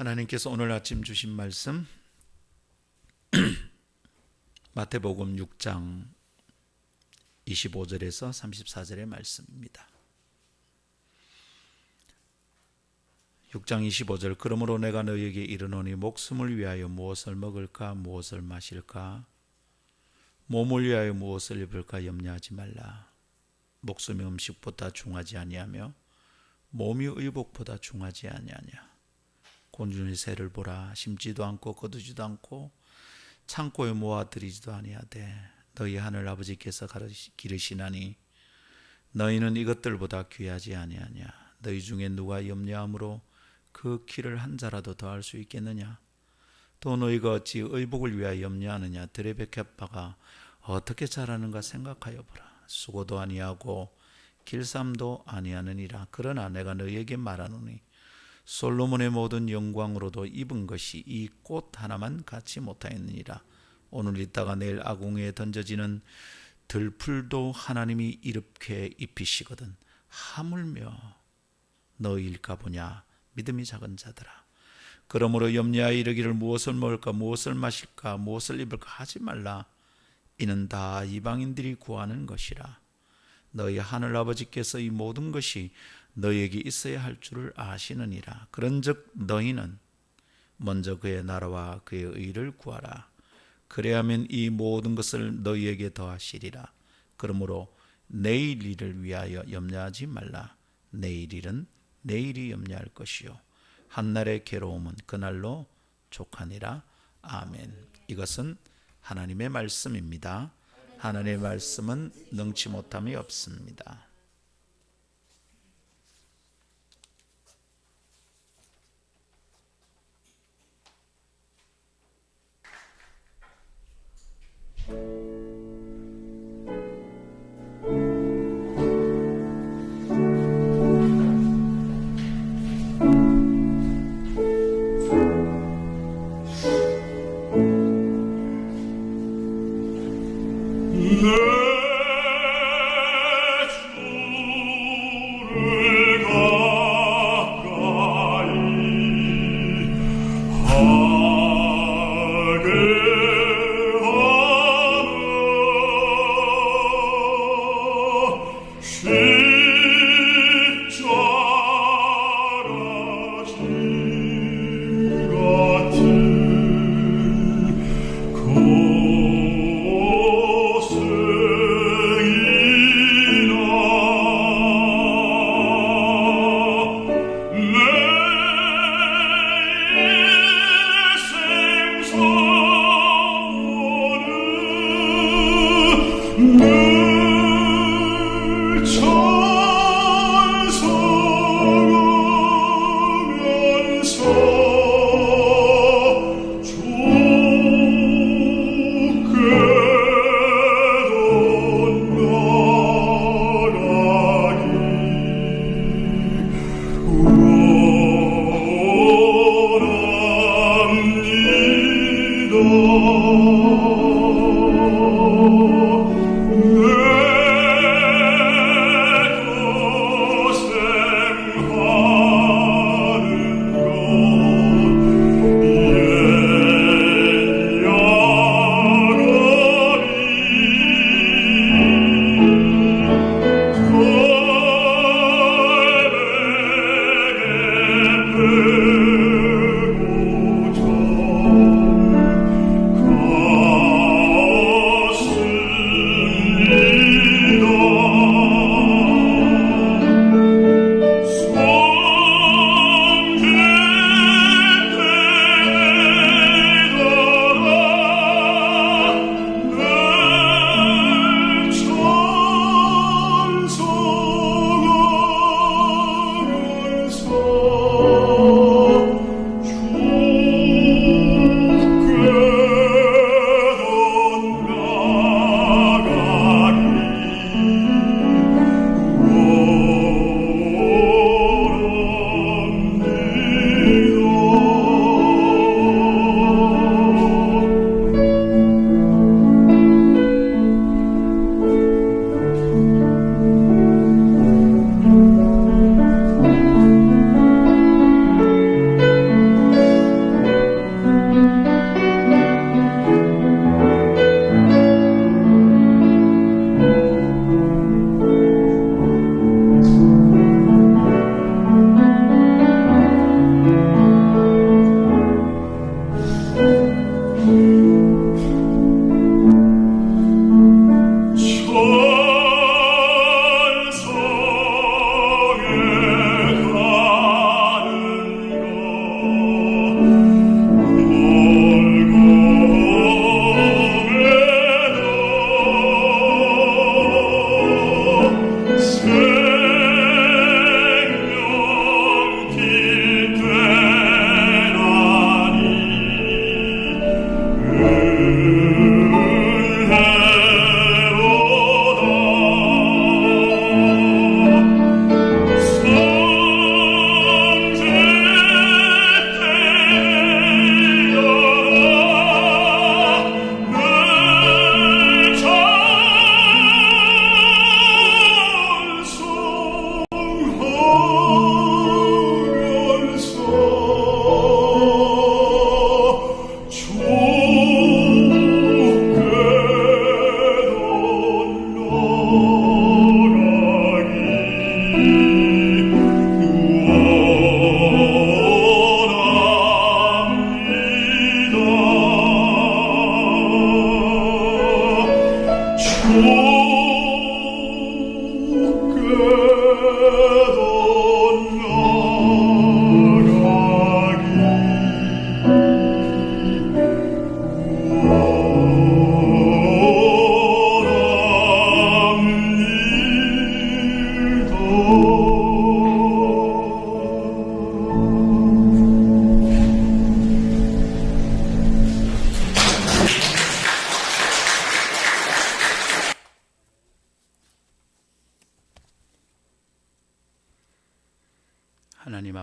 하나님께서 오늘 아침 주신 말씀 마태복음 6장 25절에서 34절의 말씀입니다. 6장 25절 그러므로 내가 너희에게 이르노니 목숨을 위하여 무엇을 먹을까 무엇을 마실까 몸을 위하여 무엇을 입을까 염려하지 말라. 목숨이 음식보다 중하지 아니하며 몸이 의복보다 중하지 아니하냐. 곤충의 새를 보라. 심지도 않고 거두지도 않고 창고에 모아들이지도 아니하되 너희 하늘 아버지께서 기르시나니 너희는 이것들보다 귀하지 아니하냐. 너희 중에 누가 염려함으로 그 키를 한 자라도 더할 수 있겠느냐. 또 너희가 어찌 의복을 위하여 염려하느냐. 들의 백합화가 어떻게 자라는가 생각하여 보라. 수고도 아니하고 길쌈도 아니하느니라. 그러나 내가 너희에게 말하노니 솔로몬의 모든 영광으로도 입은 것이 이 꽃 하나만 갖지 못하였느니라. 오늘 있다가 내일 아궁이에 던져지는 들풀도 하나님이 이렇게 입히시거든 하물며 너희일까 보냐. 믿음이 작은 자들아. 그러므로 염려하여 이르기를 무엇을 먹을까 무엇을 마실까 무엇을 입을까 하지 말라. 이는 다 이방인들이 구하는 것이라. 너희 하늘 아버지께서 이 모든 것이 너희에게 있어야 할 줄을 아시느니라. 그런즉 너희는 먼저 그의 나라와 그의 의를 구하라. 그래야면 이 모든 것을 너희에게 더하시리라. 그러므로 내일 일을 위하여 염려하지 말라. 내일 일은 내일이 염려할 것이요 한날의 괴로움은 그날로 족하니라. 아멘. 이것은 하나님의 말씀입니다. 하나님의 말씀은 능치 못함이 없습니다. 내 주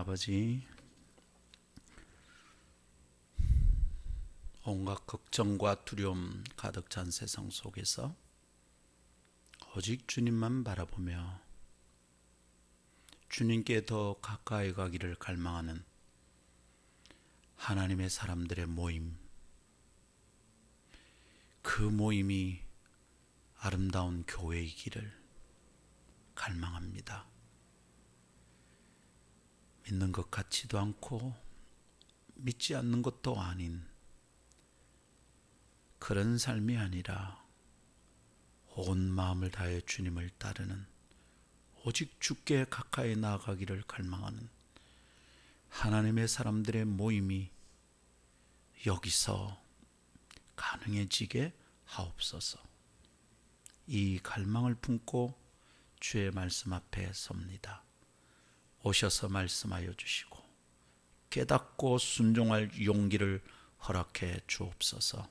아버지, 온갖 걱정과 두려움 가득 찬 세상 속에서 오직 주님만 바라보며 주님께 더 가까이 가기를 갈망하는 하나님의 사람들의 모임, 그 모임이 아름다운 교회이기를 갈망합니다. 믿는 것 같지도 않고 믿지 않는 것도 아닌 그런 삶이 아니라 온 마음을 다해 주님을 따르는, 오직 주께 가까이 나아가기를 갈망하는 하나님의 사람들의 모임이 여기서 가능해지게 하옵소서. 이 갈망을 품고 주의 말씀 앞에 섭니다. 오셔서 말씀하여 주시고 깨닫고 순종할 용기를 허락해 주옵소서.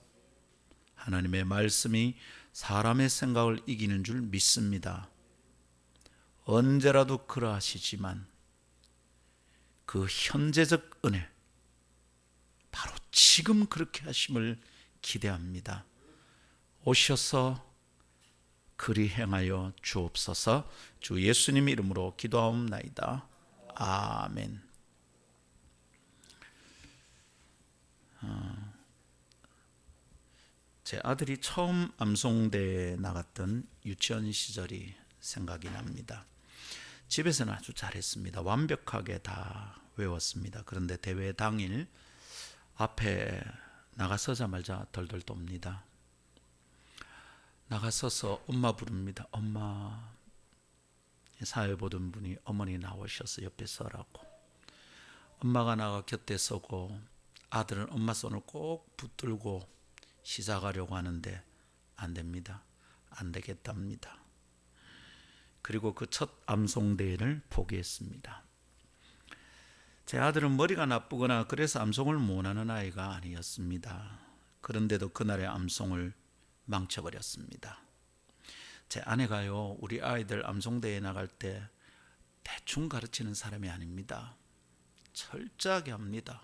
하나님의 말씀이 사람의 생각을 이기는 줄 믿습니다. 언제라도 그러하시지만 그 현재적 은혜, 바로 지금 그렇게 하심을 기대합니다. 오셔서 그리 행하여 주옵소서. 주 예수님 이름으로 기도하옵나이다. 아멘. 제 아들이 처음 암송대에 나갔던 유치원 시절이 생각이 납니다. 집에서는 아주 잘했습니다. 완벽하게 다 외웠습니다. 그런데 대회 당일 앞에 나가서자마자 덜덜 떱니다. 나가서서 엄마 부릅니다. 엄마. 사회 보던 분이 어머니 나오셔서 옆에 서라고. 엄마가 나가 곁에 서고 아들은 엄마 손을 꼭 붙들고 시작하려고 하는데 안 됩니다. 안 되겠답니다. 그리고 그 첫 암송대회를 포기했습니다. 제 아들은 머리가 나쁘거나 그래서 암송을 못하는 아이가 아니었습니다. 그런데도 그날의 암송을 망쳐버렸습니다. 제 아내가요, 우리 아이들 암송대회에 나갈 때 대충 가르치는 사람이 아닙니다. 철저하게 합니다.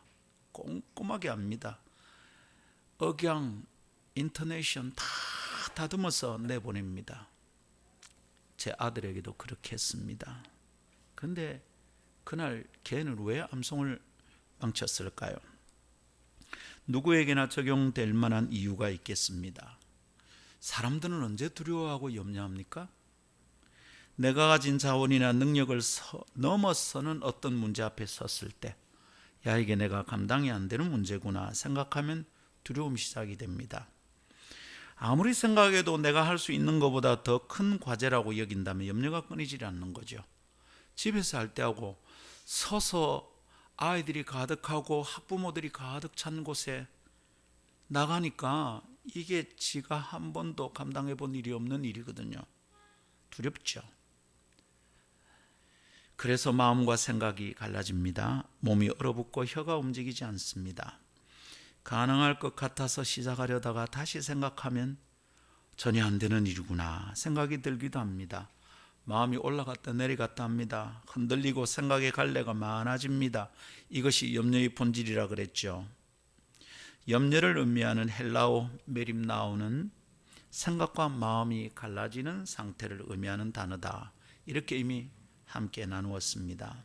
꼼꼼하게 합니다. 억양, 인토네이션 다 다듬어서 내보냅니다. 제 아들에게도 그렇게 했습니다. 그런데 그날 걔는 왜 암송을 망쳤을까요? 누구에게나 적용될 만한 이유가 있겠습니다. 사람들은 언제 두려워하고 염려합니까? 내가 가진 자원이나 능력을 넘어서는 어떤 문제 앞에 섰을 때, 야, 이게 내가 감당이 안 되는 문제구나 생각하면 두려움이 시작이 됩니다. 아무리 생각해도 내가 할 수 있는 것보다 더 큰 과제라고 여긴다면 염려가 끊이지 않는 거죠. 집에서 할 때하고 서서 아이들이 가득하고 학부모들이 가득 찬 곳에 나가니까 이게 지가 한 번도 감당해 본 일이 없는 일이거든요. 두렵죠. 그래서 마음과 생각이 갈라집니다. 몸이 얼어붙고 혀가 움직이지 않습니다. 가능할 것 같아서 시작하려다가 다시 생각하면 전혀 안 되는 일이구나 생각이 들기도 합니다. 마음이 올라갔다 내려갔다 합니다. 흔들리고 생각의 갈래가 많아집니다. 이것이 염려의 본질이라 그랬죠. 염려를 의미하는 헬라어 메림나오는 생각과 마음이 갈라지는 상태를 의미하는 단어다. 이렇게 이미 함께 나누었습니다.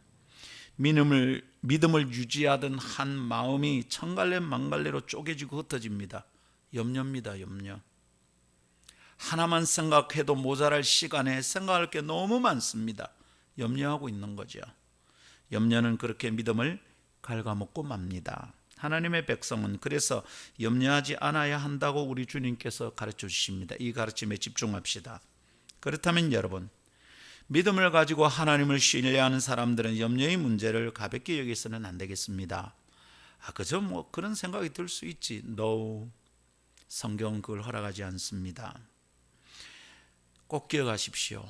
믿음을 유지하던 한 마음이 천갈래 만갈래로 쪼개지고 흩어집니다. 염려입니다. 염려. 하나만 생각해도 모자랄 시간에 생각할 게 너무 많습니다. 염려하고 있는 거죠. 염려는 그렇게 믿음을 갉아먹고 맙니다. 하나님의 백성은 그래서 염려하지 않아야 한다고 우리 주님께서 가르쳐 주십니다. 이 가르침에 집중합시다. 그렇다면 여러분, 믿음을 가지고 하나님을 신뢰하는 사람들은 염려의 문제를 가볍게 여기서는 안 되겠습니다. 그저 그런 생각이 들 수 있지. No, 성경은 그걸 허락하지 않습니다. 꼭 기억하십시오.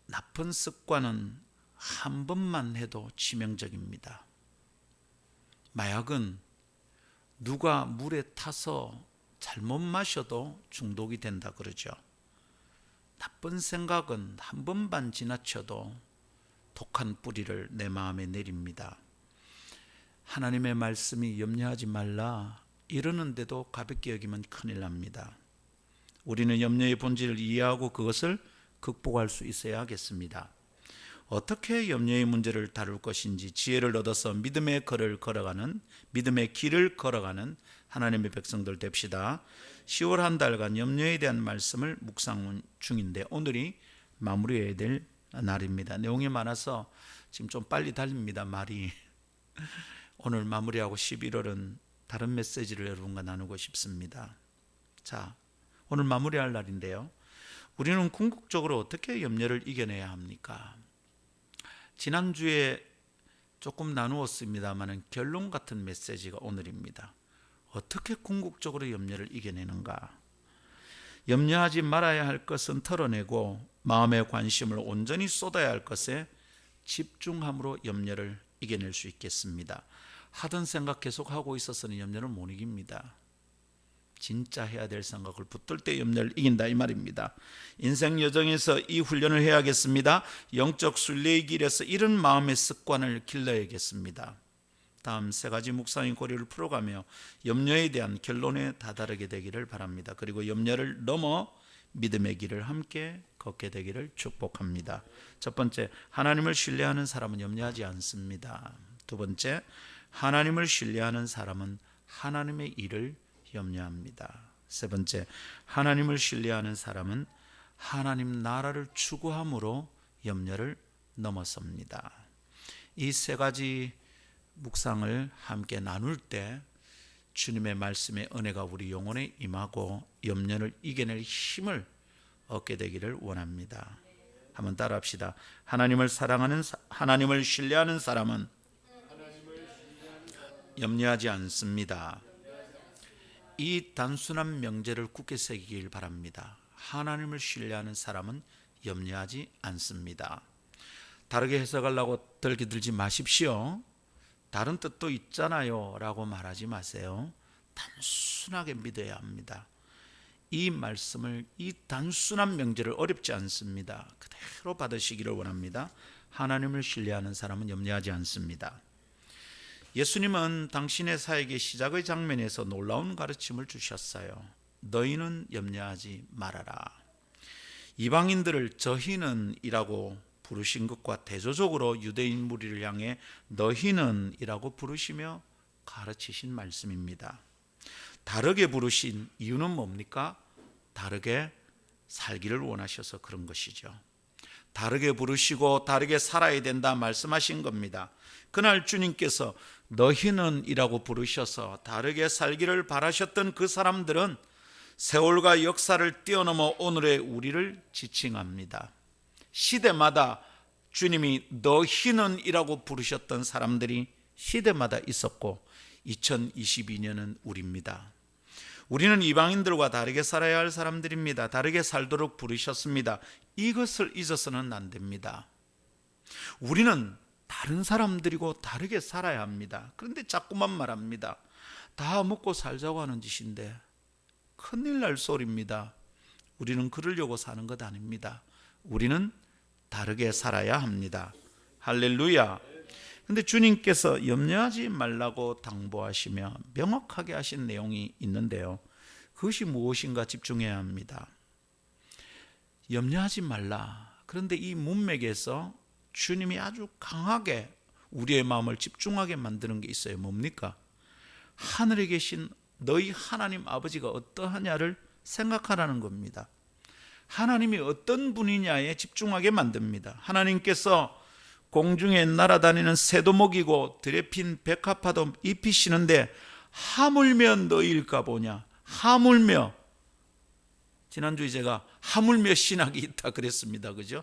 나쁜 습관은 한 번만 해도 치명적입니다. 마약은 누가 물에 타서 잘못 마셔도 중독이 된다 그러죠. 나쁜 생각은 한 번만 지나쳐도 독한 뿌리를 내 마음에 내립니다. 하나님의 말씀이 염려하지 말라 이러는데도 가볍게 여기면 큰일 납니다. 우리는 염려의 본질을 이해하고 그것을 극복할 수 있어야 하겠습니다. 어떻게 염려의 문제를 다룰 것인지 지혜를 얻어서 믿음의 길을 걸어가는 하나님의 백성들 됩시다. 10월 한 달간 염려에 대한 말씀을 묵상 중인데 오늘이 마무리해야 될 날입니다. 내용이 많아서 지금 좀 빨리 달립니다. 말이. 오늘 마무리하고 11월은 다른 메시지를 여러분과 나누고 싶습니다. 자, 오늘 마무리할 날인데요. 우리는 궁극적으로 어떻게 염려를 이겨내야 합니까? 지난주에 조금 나누었습니다만 결론 같은 메시지가 오늘입니다. 어떻게 궁극적으로 염려를 이겨내는가? 염려하지 말아야 할 것은 털어내고 마음의 관심을 온전히 쏟아야 할 것에 집중함으로 염려를 이겨낼 수 있겠습니다. 하던 생각 계속하고 있어서는 염려를 못 이깁니다. 진짜 해야 될 생각을 붙들 때 염려를 이긴다 이 말입니다. 인생 여정에서 이 훈련을 해야겠습니다. 영적 순례의 길에서 이런 마음의 습관을 길러야겠습니다. 다음 세 가지 묵상의 고리를 풀어가며 염려에 대한 결론에 다다르게 되기를 바랍니다. 그리고 염려를 넘어 믿음의 길을 함께 걷게 되기를 축복합니다. 첫 번째, 하나님을 신뢰하는 사람은 염려하지 않습니다. 두 번째, 하나님을 신뢰하는 사람은 하나님의 일을 염려합니다. 세 번째, 하나님을 신뢰하는 사람은 하나님 나라를 추구함으로 염려를 넘어섭니다. 이 세 가지 묵상을 함께 나눌 때 주님의 말씀의 은혜가 우리 영혼에 임하고 염려를 이겨낼 힘을 얻게 되기를 원합니다. 한번 따라합시다. 하나님을 신뢰하는 사람은 염려하지 않습니다. 이 단순한 명제를 굳게 새기길 바랍니다. 하나님을 신뢰하는 사람은 염려하지 않습니다. 다르게 해석하려고 들기 마십시오. 다른 뜻도 있잖아요 라고 말하지 마세요. 단순하게 믿어야 합니다. 이 말씀을, 이 단순한 명제를 어렵지 않습니다. 그대로 받으시기를 원합니다. 하나님을 신뢰하는 사람은 염려하지 않습니다. 예수님은 당신의 사역의 시작의 장면에서 놀라운 가르침을 주셨어요. 너희는 염려하지 말아라. 이방인들을 저희는이라고 부르신 것과 대조적으로 유대인 무리를 향해 너희는이라고 부르시며 가르치신 말씀입니다. 다르게 부르신 이유는 뭡니까? 다르게 살기를 원하셔서 그런 것이죠. 다르게 부르시고 다르게 살아야 된다 말씀하신 겁니다. 그날 주님께서 너희는이라고 부르셔서 다르게 살기를 바라셨던 그 사람들은 세월과 역사를 뛰어넘어 오늘의 우리를 지칭합니다. 시대마다 주님이 너희는이라고 부르셨던 사람들이 시대마다 있었고 2022년은 우리입니다. 우리는 이방인들과 다르게 살아야 할 사람들입니다. 다르게 살도록 부르셨습니다. 이것을 잊어서는 안 됩니다. 우리는 다른 사람들이고 다르게 살아야 합니다. 그런데 자꾸만 말합니다. 다 먹고 살자고 하는 짓인데 큰일 날 소리입니다. 우리는 그러려고 사는 것 아닙니다. 우리는 다르게 살아야 합니다. 할렐루야. 그런데 주님께서 염려하지 말라고 당부하시며 명확하게 하신 내용이 있는데요. 그것이 무엇인가 집중해야 합니다. 염려하지 말라. 그런데 이 문맥에서 주님이 아주 강하게 우리의 마음을 집중하게 만드는 게 있어요. 뭡니까? 하늘에 계신 너희 하나님 아버지가 어떠하냐를 생각하라는 겁니다. 하나님이 어떤 분이냐에 집중하게 만듭니다. 하나님께서 공중에 날아다니는 새도 먹이고 들에 핀 백합화도 입히시는데 하물며 너희일까 보냐. 하물며. 지난주에 제가 하물며 신학이 있다 그랬습니다. 그죠?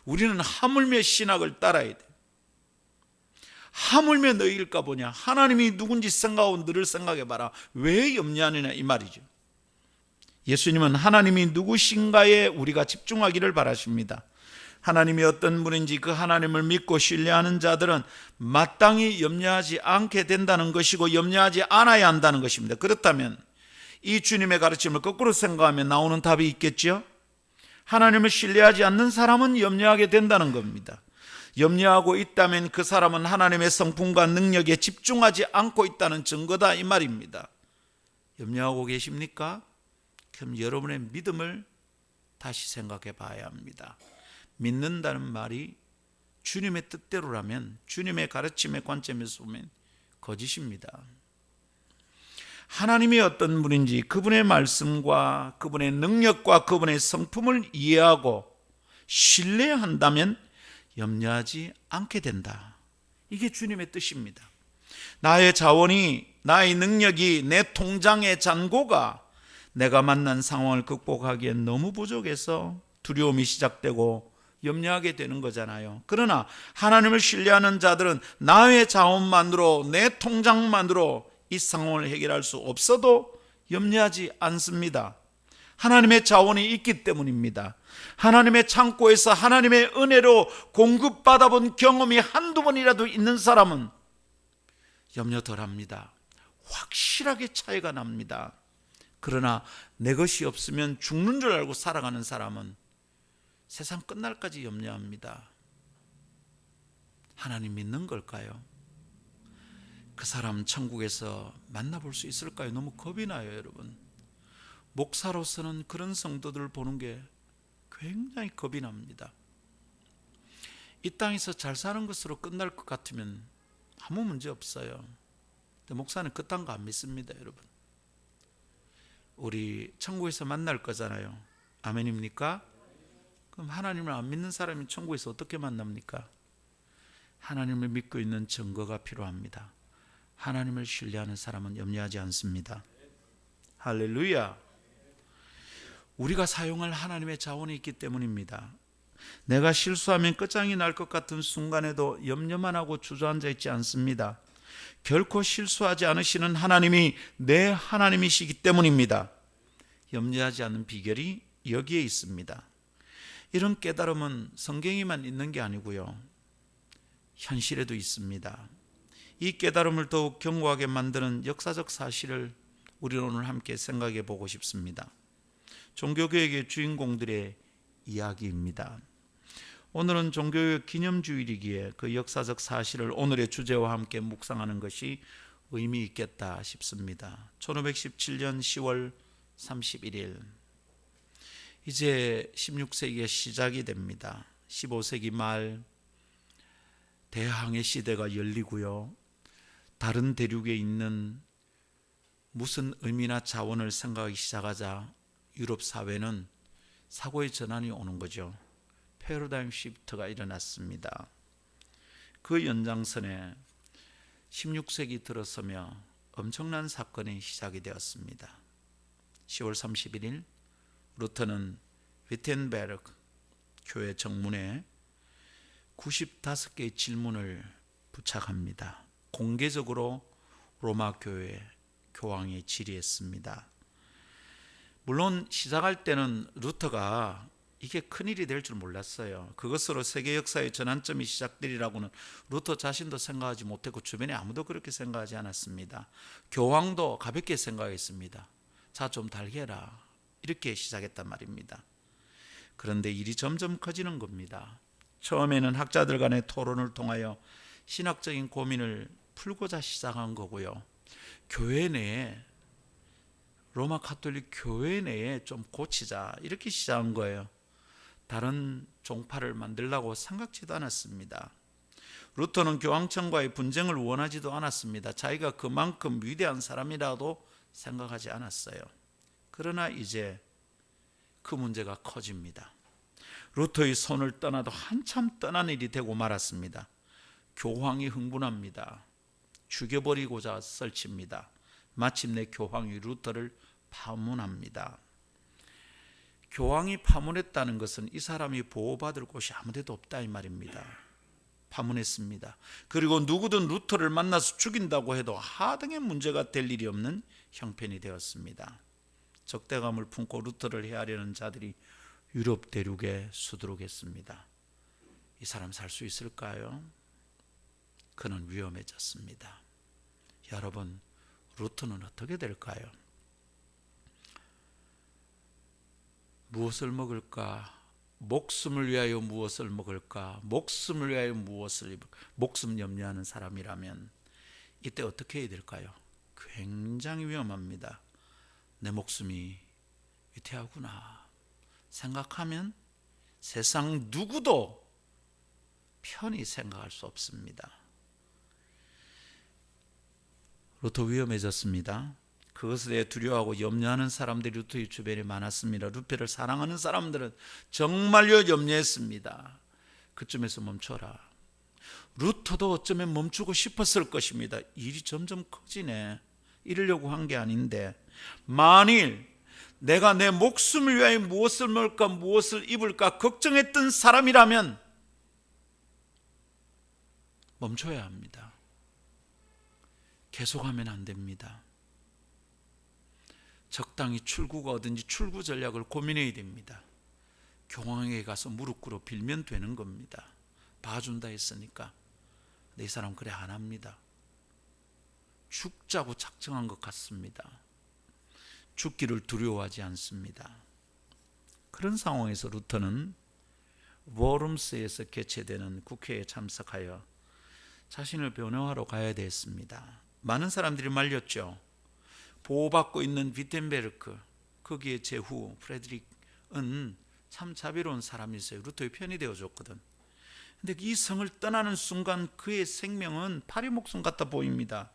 우리는 하물며 신학을 따라야 돼. 하물며 너희일까 보냐. 하나님이 누군지 생각하고 너를 생각해봐라. 왜 염려하느냐 이 말이죠. 예수님은 하나님이 누구신가에 우리가 집중하기를 바라십니다. 하나님이 어떤 분인지 그 하나님을 믿고 신뢰하는 자들은 마땅히 염려하지 않게 된다는 것이고 염려하지 않아야 한다는 것입니다. 그렇다면 이 주님의 가르침을 거꾸로 생각하면 나오는 답이 있겠죠? 하나님을 신뢰하지 않는 사람은 염려하게 된다는 겁니다. 염려하고 있다면 그 사람은 하나님의 성품과 능력에 집중하지 않고 있다는 증거다 이 말입니다. 염려하고 계십니까? 그럼 여러분의 믿음을 다시 생각해 봐야 합니다. 믿는다는 말이 주님의 뜻대로라면, 주님의 가르침의 관점에서 보면 거짓입니다. 하나님이 어떤 분인지 그분의 말씀과 그분의 능력과 그분의 성품을 이해하고 신뢰한다면 염려하지 않게 된다. 이게 주님의 뜻입니다. 나의 자원이, 나의 능력이, 내 통장의 잔고가 내가 만난 상황을 극복하기엔 너무 부족해서 두려움이 시작되고 염려하게 되는 거잖아요. 그러나 하나님을 신뢰하는 자들은 나의 자원만으로, 내 통장만으로 이 상황을 해결할 수 없어도 염려하지 않습니다. 하나님의 자원이 있기 때문입니다. 하나님의 창고에서 하나님의 은혜로 공급받아 본 경험이 한두 번이라도 있는 사람은 염려 덜합니다. 확실하게 차이가 납니다. 그러나 내 것이 없으면 죽는 줄 알고 살아가는 사람은 세상 끝날까지 염려합니다. 하나님 믿는 걸까요? 그 사람 천국에서 만나볼 수 있을까요? 너무 겁이 나요, 여러분. 목사로서는 그런 성도들을 보는 게 굉장히 겁이 납니다. 이 땅에서 잘 사는 것으로 끝날 것 같으면 아무 문제 없어요. 근데 목사는 그딴 거 안 믿습니다, 여러분. 우리 천국에서 만날 거잖아요. 아멘입니까? 그럼 하나님을 안 믿는 사람이 천국에서 어떻게 만납니까? 하나님을 믿고 있는 증거가 필요합니다. 하나님을 신뢰하는 사람은 염려하지 않습니다. 할렐루야. 우리가 사용할 하나님의 자원이 있기 때문입니다. 내가 실수하면 끝장이 날 것 같은 순간에도 염려만 하고 주저앉아 있지 않습니다. 결코 실수하지 않으시는 하나님이 내 하나님이시기 때문입니다. 염려하지 않는 비결이 여기에 있습니다. 이런 깨달음은 성경에만 있는 게 아니고요, 현실에도 있습니다. 이 깨달음을 더욱 견고하게 만드는 역사적 사실을 우리는 오늘 함께 생각해 보고 싶습니다. 종교개혁의 주인공들의 이야기입니다. 오늘은 종교개혁 기념주일이기에 그 역사적 사실을 오늘의 주제와 함께 묵상하는 것이 의미 있겠다 싶습니다. 1517년 10월 31일, 이제 16세기의 시작이 됩니다. 15세기 말 대항해 시대가 열리고요, 다른 대륙에 있는 무슨 의미나 자원을 생각하기 시작하자 유럽 사회는 사고의 전환이 오는 거죠. 패러다임 시프트가 일어났습니다. 그 연장선에 16세기 들어서며 엄청난 사건이 시작이 되었습니다. 10월 31일 루터는 위텐베르크 교회 정문에 95개의 질문을 부착합니다. 공개적으로 로마 교회 교황에 질의했습니다. 물론 시작할 때는 루터가 이게 큰일이 될 줄 몰랐어요. 그것으로 세계 역사의 전환점이 시작되리라고는 루터 자신도 생각하지 못했고 주변에 아무도 그렇게 생각하지 않았습니다. 교황도 가볍게 생각했습니다. 자, 좀 달게 해라, 이렇게 시작했단 말입니다. 그런데 일이 점점 커지는 겁니다. 처음에는 학자들 간의 토론을 통하여 신학적인 고민을 풀고자 시작한 거고요, 교회 내에, 로마 가톨릭 교회 내에 좀 고치자, 이렇게 시작한 거예요. 다른 종파를 만들려고 생각지도 않았습니다. 루터는 교황청과의 분쟁을 원하지도 않았습니다. 자기가 그만큼 위대한 사람이라도 생각하지 않았어요. 그러나 이제 그 문제가 커집니다. 루터의 손을 떠나도 한참 떠난 일이 되고 말았습니다. 교황이 흥분합니다. 죽여버리고자 설칩니다. 마침내 교황이 루터를 파문합니다. 교황이 파문했다는 것은 이 사람이 보호받을 곳이 아무 데도 없다 이 말입니다. 파문했습니다. 그리고 누구든 루터를 만나서 죽인다고 해도 하등의 문제가 될 일이 없는 형편이 되었습니다. 적대감을 품고 루터를 해하려는 자들이 유럽 대륙에 수두룩했습니다. 이 사람 살 수 있을까요? 그는 위험해졌습니다. 여러분, 루터는 어떻게 될까요? 무엇을 먹을까 목숨을 위하여 무엇을 먹을까? 목숨을 위하여 무엇을 입을까? 목숨 염려하는 사람이라면 이때 어떻게 해야 될까요? 굉장히 위험합니다. 내 목숨이 위태하구나 생각하면 세상 누구도 편히 생각할 수 없습니다. 루터 위험해졌습니다. 그것에 대해 두려워하고 염려하는 사람들이 루터의 주변에 많았습니다. 루터를 사랑하는 사람들은 정말로 염려했습니다. 그쯤에서 멈춰라. 루터도 어쩌면 멈추고 싶었을 것입니다. 일이 점점 커지네. 이러려고 한 게 아닌데 만일 내가 내 목숨을 위하여 무엇을 먹을까 무엇을 입을까 걱정했던 사람이라면 멈춰야 합니다. 계속하면 안 됩니다. 적당히 출구가 어딘지 출구 전략을 고민해야 됩니다. 교황에게 가서 무릎 꿇어 빌면 되는 겁니다. 봐준다 했으니까. 근데 이 사람 그래 안 합니다. 죽자고 작정한 것 같습니다. 죽기를 두려워하지 않습니다. 그런 상황에서 루터는 워름스에서 개최되는 국회에 참석하여 자신을 변호하러 가야 됐습니다. 많은 사람들이 말렸죠. 보호받고 있는 비텐베르크, 거기에 제후 프레드릭은 참 자비로운 사람이었어요. 루터의 편이 되어줬거든. 근데 이 성을 떠나는 순간 그의 생명은 파리 목숨 같아 보입니다.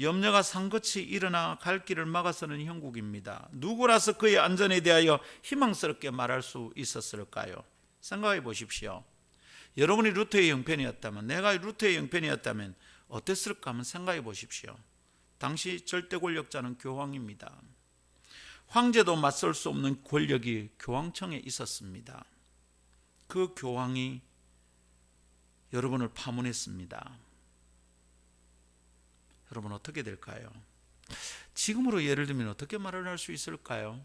염려가 산것이 일어나 갈 길을 막아서는 형국입니다. 누구라서 그의 안전에 대하여 희망스럽게 말할 수 있었을까요? 생각해 보십시오. 여러분이 루터의 형편이었다면, 내가 루터의 형편이었다면 어땠을까 한번 생각해 보십시오. 당시 절대 권력자는 교황입니다. 황제도 맞설 수 없는 권력이 교황청에 있었습니다. 그 교황이 여러분을 파문했습니다. 여러분 어떻게 될까요? 지금으로 예를 들면 어떻게 말을 할 수 있을까요?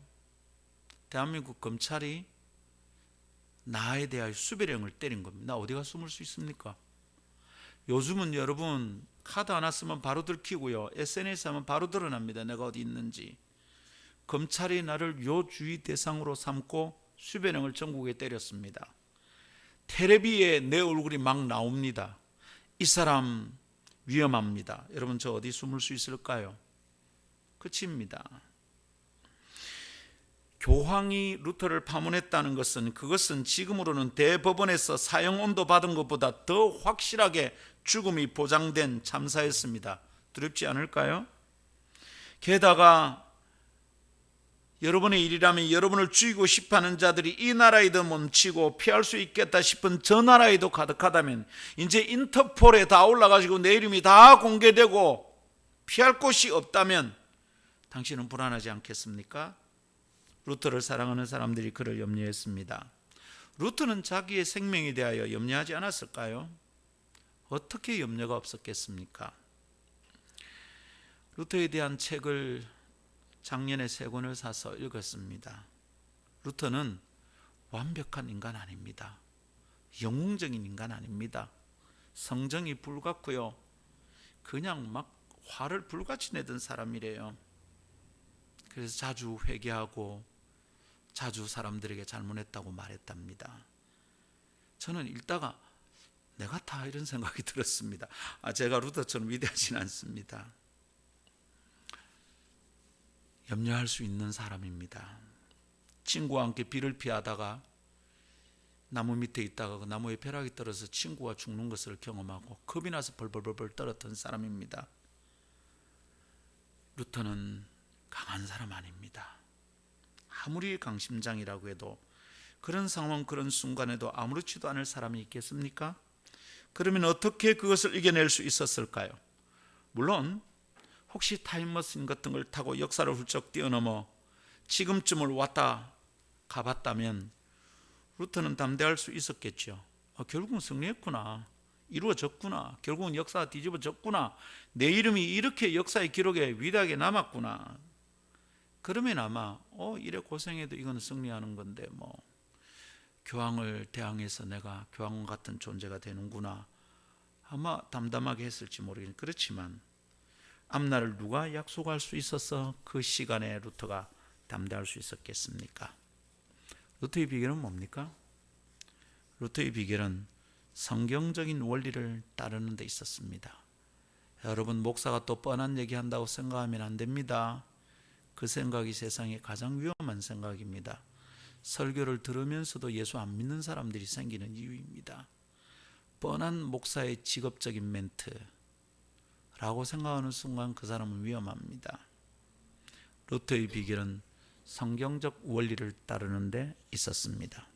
대한민국 검찰이 나에 대하여 수배령을 때린 겁니다. 나 어디가 숨을 수 있습니까? 요즘은 여러분 카드 하나 쓰면 바로 들키고요. SNS 하면 바로 드러납니다. 내가 어디 있는지. 검찰이 나를 요주의 대상으로 삼고 수배령을 전국에 때렸습니다. 텔레비에 내 얼굴이 막 나옵니다. 이 사람 위험합니다. 여러분 저 어디 숨을 수 있을까요? 끝입니다. 교황이 루터를 파문했다는 것은 그것은 지금으로는 대법원에서 사형 온도 받은 것보다 더 확실하게 죽음이 보장된 참사였습니다. 두렵지 않을까요? 게다가 여러분의 일이라면 여러분을 죽이고 싶어하는 자들이 이 나라에도 멈추고 피할 수 있겠다 싶은 저 나라에도 가득하다면 이제 인터폴에 다 올라가지고 내 이름이 다 공개되고 피할 곳이 없다면 당신은 불안하지 않겠습니까? 루터를 사랑하는 사람들이 그를 염려했습니다. 루터는 자기의 생명에 대하여 염려하지 않았을까요? 어떻게 염려가 없었겠습니까? 루터에 대한 책을 작년에 3권을 사서 읽었습니다. 루터는 완벽한 인간 아닙니다. 영웅적인 인간 아닙니다. 성정이 불같고요. 그냥 막 화를 불같이 내던 사람이래요. 그래서 자주 회개하고 자주 사람들에게 잘못했다고 말했답니다. 저는 읽다가 내가 다 이런 생각이 들었습니다. 제가 루터처럼 위대하진 않습니다. 염려할 수 있는 사람입니다. 친구와 함께 비를 피하다가 나무 밑에 있다가 그 나무에 벼락이 떨어져 친구가 죽는 것을 경험하고 겁이 나서 벌벌벌 떨었던 사람입니다. 루터는 강한 사람 아닙니다. 아무리 강심장이라고 해도 그런 상황 그런 순간에도 아무렇지도 않을 사람이 있겠습니까? 그러면 어떻게 그것을 이겨낼 수 있었을까요? 물론 혹시 타임머신 같은 걸 타고 역사를 훌쩍 뛰어넘어 지금쯤을 왔다 가봤다면 루터는 담대할 수 있었겠죠. 결국은 승리했구나. 이루어졌구나. 결국은 역사가 뒤집어졌구나. 내 이름이 이렇게 역사의 기록에 위대하게 남았구나. 그러면 아마 이래 고생해도 이건 승리하는 건데 교황을 대항해서 내가 교황 같은 존재가 되는구나. 아마 담담하게 했을지 모르겠는데 그렇지만 앞날을 누가 약속할 수 있어서 그 시간에 루터가 담대할 수 있었겠습니까? 루터의 비결은 뭡니까? 루터의 비결은 성경적인 원리를 따르는 데 있었습니다. 여러분, 목사가 또 뻔한 얘기한다고 생각하면 안 됩니다. 그 생각이 세상에 가장 위험한 생각입니다. 설교를 들으면서도 예수 안 믿는 사람들이 생기는 이유입니다. 뻔한 목사의 직업적인 멘트라고 생각하는 순간 그 사람은 위험합니다. 루터의 비결은 성경적 원리를 따르는 데 있었습니다.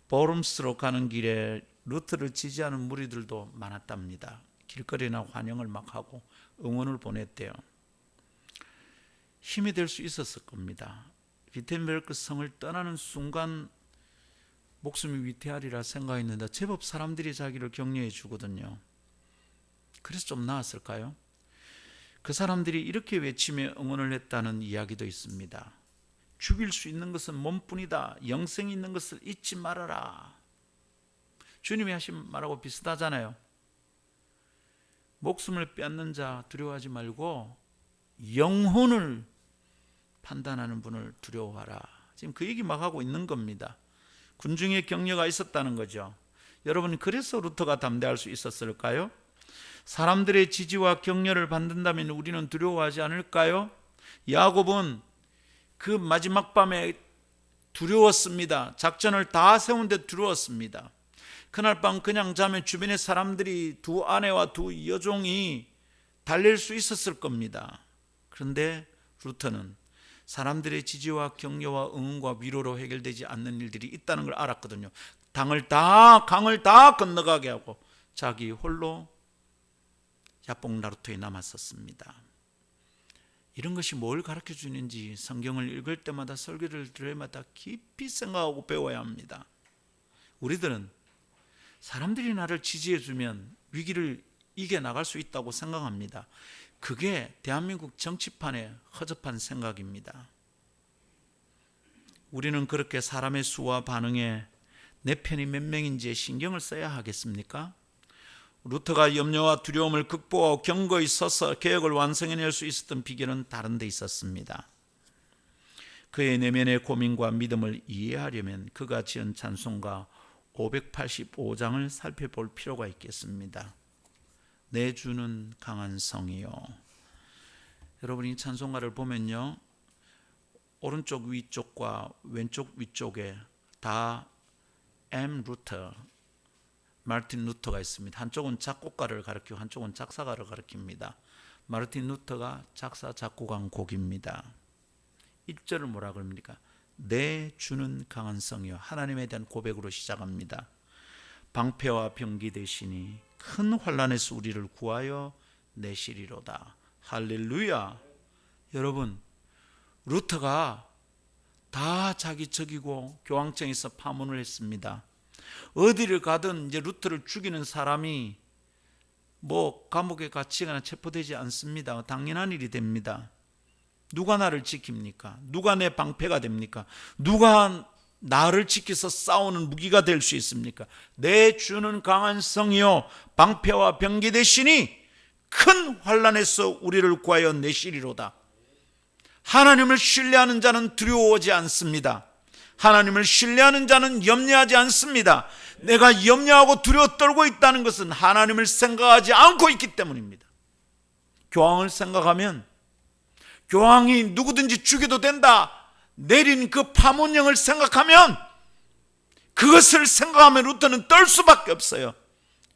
보름스로 가는 길에 루터를 지지하는 무리들도 많았답니다. 길거리나 환영을 막 하고 응원을 보냈대요. 힘이 될 수 있었을 겁니다. 비텐베르크 성을 떠나는 순간 목숨이 위태하리라 생각했는데 제법 사람들이 자기를 격려해 주거든요. 그래서 좀 나았을까요? 그 사람들이 이렇게 외치며 응원을 했다는 이야기도 있습니다. 죽일 수 있는 것은 몸뿐이다. 영생이 있는 것을 잊지 말아라. 주님이 하신 말하고 비슷하잖아요. 목숨을 빼앗는 자 두려워하지 말고 영혼을 판단하는 분을 두려워하라. 지금 그 얘기 막 하고 있는 겁니다. 군중의 격려가 있었다는 거죠. 여러분, 그래서 루터가 담대할 수 있었을까요? 사람들의 지지와 격려를 받는다면 우리는 두려워하지 않을까요? 야곱은 그 마지막 밤에 두려웠습니다. 작전을 다 세운데 두려웠습니다. 그날 밤 그냥 자면 주변의 사람들이 두 아내와 두 여종이 달랠 수 있었을 겁니다. 그런데 루터는 사람들의 지지와 격려와 응원과 위로로 해결되지 않는 일들이 있다는 걸 알았거든요. 강을 다 건너가게 하고 자기 홀로 야뽕나루토에 남았었습니다. 이런 것이 뭘 가르쳐 주는지 성경을 읽을 때마다, 설교를 들을 때마다 깊이 생각하고 배워야 합니다. 우리들은 사람들이 나를 지지해 주면 위기를 이겨나갈 수 있다고 생각합니다. 그게 대한민국 정치판의 허접한 생각입니다. 우리는 그렇게 사람의 수와 반응에 내 편이 몇 명인지에 신경을 써야 하겠습니까? 루터가 염려와 두려움을 극복하고 견고히 서서 개혁을 완성해낼 수 있었던 비결은 다른 데 있었습니다. 그의 내면의 고민과 믿음을 이해하려면 그가 지은 찬송가 585장을 살펴볼 필요가 있겠습니다. 내 주는 강한 성이요. 여러분, 이 찬송가를 보면요, 오른쪽 위쪽과 왼쪽 위쪽에 다 M. 루터, 마르틴 루터가 있습니다. 한쪽은 작곡가를 가리키고 한쪽은 작사가를 가리킵니다. 마르틴 루터가 작사 작곡한 곡입니다. 1절을 뭐라 그럽니까? 내 주는 강한 성이요. 하나님에 대한 고백으로 시작합니다. 방패와 병기 되시니 큰 환난에서 우리를 구하여 내시리로다. 할렐루야. 여러분, 루터가 다 자기 적이고 교황청에서 파문을 했습니다. 어디를 가든 이제 루터를 죽이는 사람이 감옥에 갇히거나 체포되지 않습니다. 당연한 일이 됩니다. 누가 나를 지킵니까? 누가 내 방패가 됩니까? 누가 나를 지켜서 싸우는 무기가 될 수 있습니까? 내 주는 강한 성이요 방패와 병기 되시니 큰 환난에서 우리를 구하여 내시리로다. 하나님을 신뢰하는 자는 두려워하지 않습니다. 하나님을 신뢰하는 자는 염려하지 않습니다. 내가 염려하고 두려워 떨고 있다는 것은 하나님을 생각하지 않고 있기 때문입니다. 교황을 생각하면 교황이 누구든지 죽여도 된다 내린 그 파문령을 생각하면, 그것을 생각하면 루터는 떨 수밖에 없어요.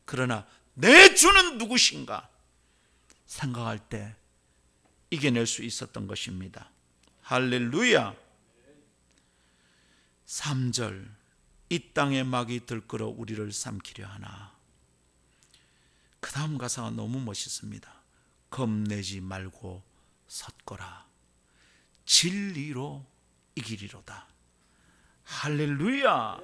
그러나 내 주는 누구신가 생각할 때 이겨낼 수 있었던 것입니다. 할렐루야. 3절, 이 땅의 막이 들끓어 우리를 삼키려 하나. 그 다음 가사가 너무 멋있습니다. 겁내지 말고 섰거라. 진리로 이기리로다. 할렐루야.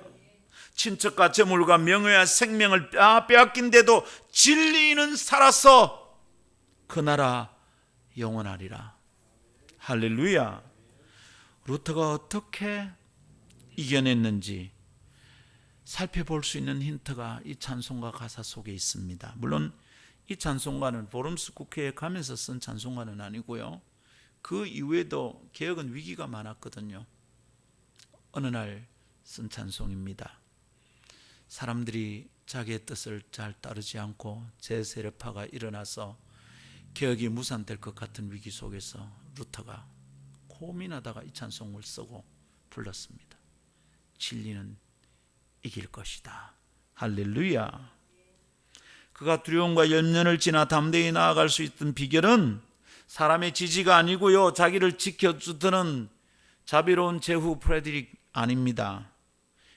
친척과 재물과 명예와 생명을 빼앗긴데도 진리는 살아서 그 나라 영원하리라. 할렐루야. 루터가 어떻게 이겨냈는지 살펴볼 수 있는 힌트가 이 찬송가 가사 속에 있습니다. 물론 이 찬송가는 보름스 국회에 가면서 쓴 찬송가는 아니고요, 그 이후에도 개혁은 위기가 많았거든요. 어느 날 쓴 찬송입니다. 사람들이 자기의 뜻을 잘 따르지 않고 제세력파가 일어나서 개혁이 무산될 것 같은 위기 속에서 루터가 고민하다가 이 찬송을 쓰고 불렀습니다. 진리는 이길 것이다. 할렐루야. 그가 두려움과 염려를 지나 담대히 나아갈 수 있던 비결은 사람의 지지가 아니고요, 자기를 지켜주던 자비로운 제후 프레드릭 아닙니다.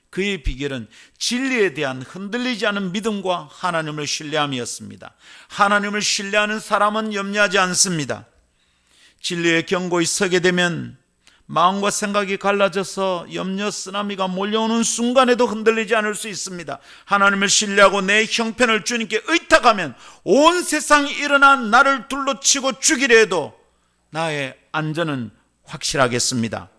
그의 비결은 진리에 대한 흔들리지 않은 믿음과 하나님을 신뢰함이었습니다. 하나님을 신뢰하는 사람은 염려하지 않습니다. 진리의 경고에 서게 되면 마음과 생각이 갈라져서 염려 쓰나미가 몰려오는 순간에도 흔들리지 않을 수 있습니다. 하나님을 신뢰하고 내 형편을 주님께 의탁하면 온 세상이 일어나 나를 둘러치고 죽이려 해도 나의 안전은 확실하겠습니다.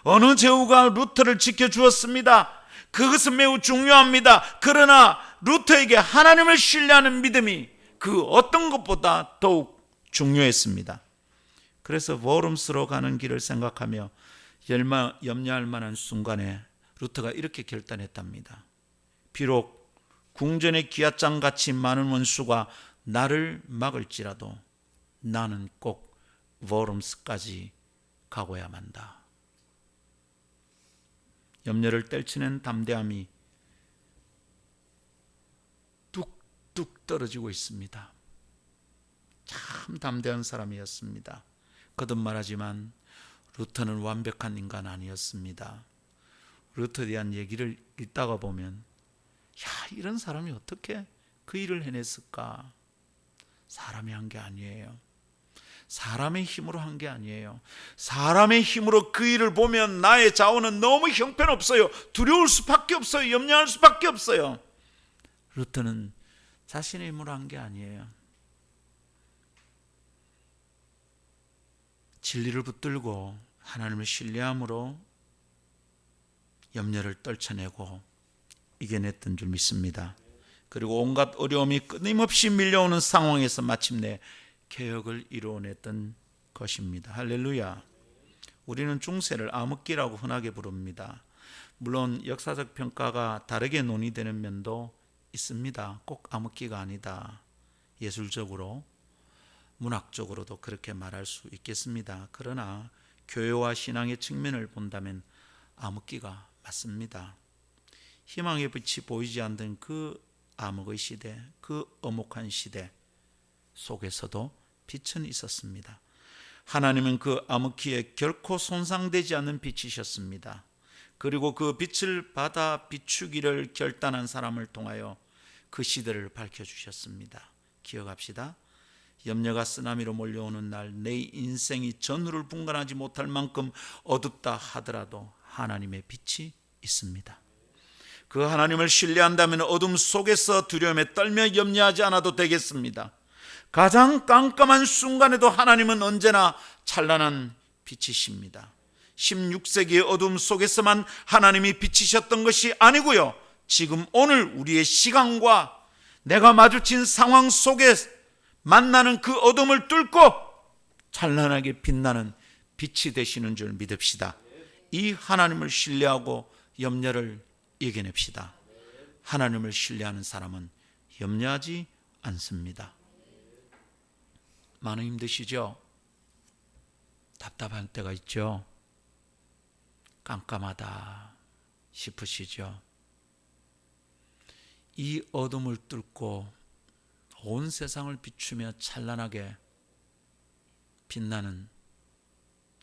어느 제후가 루터를 지켜주었습니다. 그것은 매우 중요합니다. 그러나 루터에게 하나님을 신뢰하는 믿음이 그 어떤 것보다 더욱 중요했습니다. 그래서 워름스로 가는 길을 생각하며 염려할 만한 순간에 루터가 이렇게 결단했답니다. 비록 궁전의 기앗장같이 많은 원수가 나를 막을지라도 나는 꼭 워름스까지 가고야 만다. 염려를 떨치는 담대함이 뚝뚝 떨어지고 있습니다. 참 담대한 사람이었습니다. 거듭 말하지만 루터는 완벽한 인간 아니었습니다. 루터에 대한 얘기를 읽다가 보면 이런 사람이 어떻게 그 일을 해냈을까? 사람이 한 게 아니에요. 사람의 힘으로 한 게 아니에요. 사람의 힘으로 그 일을 보면 나의 자원은 너무 형편없어요. 두려울 수밖에 없어요. 염려할 수밖에 없어요. 루터는 자신의 힘으로 한 게 아니에요. 진리를 붙들고 하나님을 신뢰함으로 염려를 떨쳐내고 이겨냈던 줄 믿습니다. 그리고 온갖 어려움이 끊임없이 밀려오는 상황에서 마침내 개혁을 이루어냈던 것입니다. 할렐루야. 우리는 중세를 암흑기라고 흔하게 부릅니다. 물론 역사적 평가가 다르게 논의되는 면도 있습니다. 꼭 암흑기가 아니다. 예술적으로 문학적으로도 그렇게 말할 수 있겠습니다. 그러나 교회와 신앙의 측면을 본다면 암흑기가 맞습니다. 희망의 빛이 보이지 않던 그 암흑의 시대, 그 엄혹한 시대 속에서도 빛은 있었습니다. 하나님은 그 암흑기에 결코 손상되지 않는 빛이셨습니다. 그리고 그 빛을 받아 비추기를 결단한 사람을 통하여 그 시대를 밝혀주셨습니다. 기억합시다. 염려가 쓰나미로 몰려오는 날 내 인생이 전후를 분간하지 못할 만큼 어둡다 하더라도 하나님의 빛이 있습니다. 그 하나님을 신뢰한다면 어둠 속에서 두려움에 떨며 염려하지 않아도 되겠습니다. 가장 깜깜한 순간에도 하나님은 언제나 찬란한 빛이십니다. 16세기의 어둠 속에서만 하나님이 비치셨던 것이 아니고요, 지금 오늘 우리의 시간과 내가 마주친 상황 속에 만나는 그 어둠을 뚫고 찬란하게 빛나는 빛이 되시는 줄 믿읍시다. 이 하나님을 신뢰하고 염려를 이겨냅시다. 하나님을 신뢰하는 사람은 염려하지 않습니다. 많이 힘드시죠? 답답한 때가 있죠? 깜깜하다 싶으시죠? 이 어둠을 뚫고 온 세상을 비추며 찬란하게 빛나는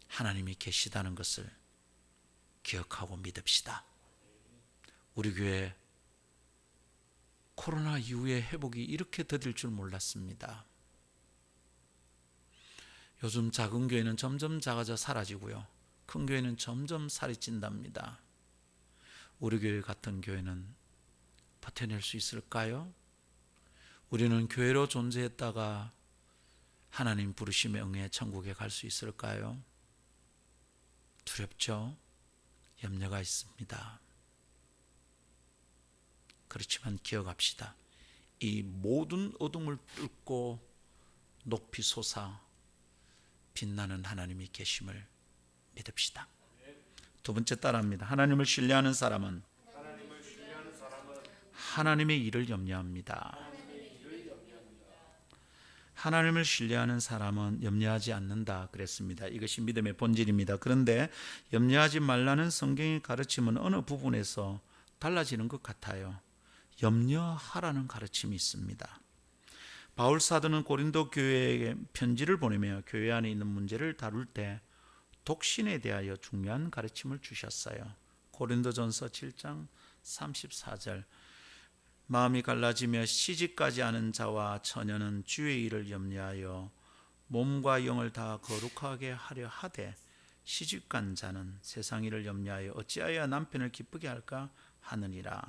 하나님이 계시다는 것을 기억하고 믿읍시다. 우리 교회 코로나 이후에 회복이 이렇게 더딜 줄 몰랐습니다. 요즘 작은 교회는 점점 작아져 사라지고요, 큰 교회는 점점 살이 찐답니다. 우리 교회 같은 교회는 버텨낼 수 있을까요? 우리는 교회로 존재했다가 하나님 부르심에 응해 천국에 갈 수 있을까요? 두렵죠? 염려가 있습니다. 그렇지만 기억합시다. 이 모든 어둠을 뚫고 높이 솟아 빛나는 하나님이 계심을 믿읍시다. 두 번째 따라합니다. 하나님을 신뢰하는 사람은 하나님의 일을 염려합니다. 하나님을 신뢰하는 사람은 염려하지 않는다 그랬습니다. 이것이 믿음의 본질입니다. 그런데 염려하지 말라는 성경의 가르침은 어느 부분에서 달라지는 것 같아요. 염려하라는 가르침이 있습니다. 바울 사도는 고린도 교회에 편지를 보내며 교회 안에 있는 문제를 다룰 때 독신에 대하여 중요한 가르침을 주셨어요. 고린도전서 7장 34절 마음이 갈라지며 시집가지 않은 자와 처녀는 주의 일을 염려하여 몸과 영을 다 거룩하게 하려 하되 시집간 자는 세상 일을 염려하여 어찌하여 남편을 기쁘게 할까 하느니라.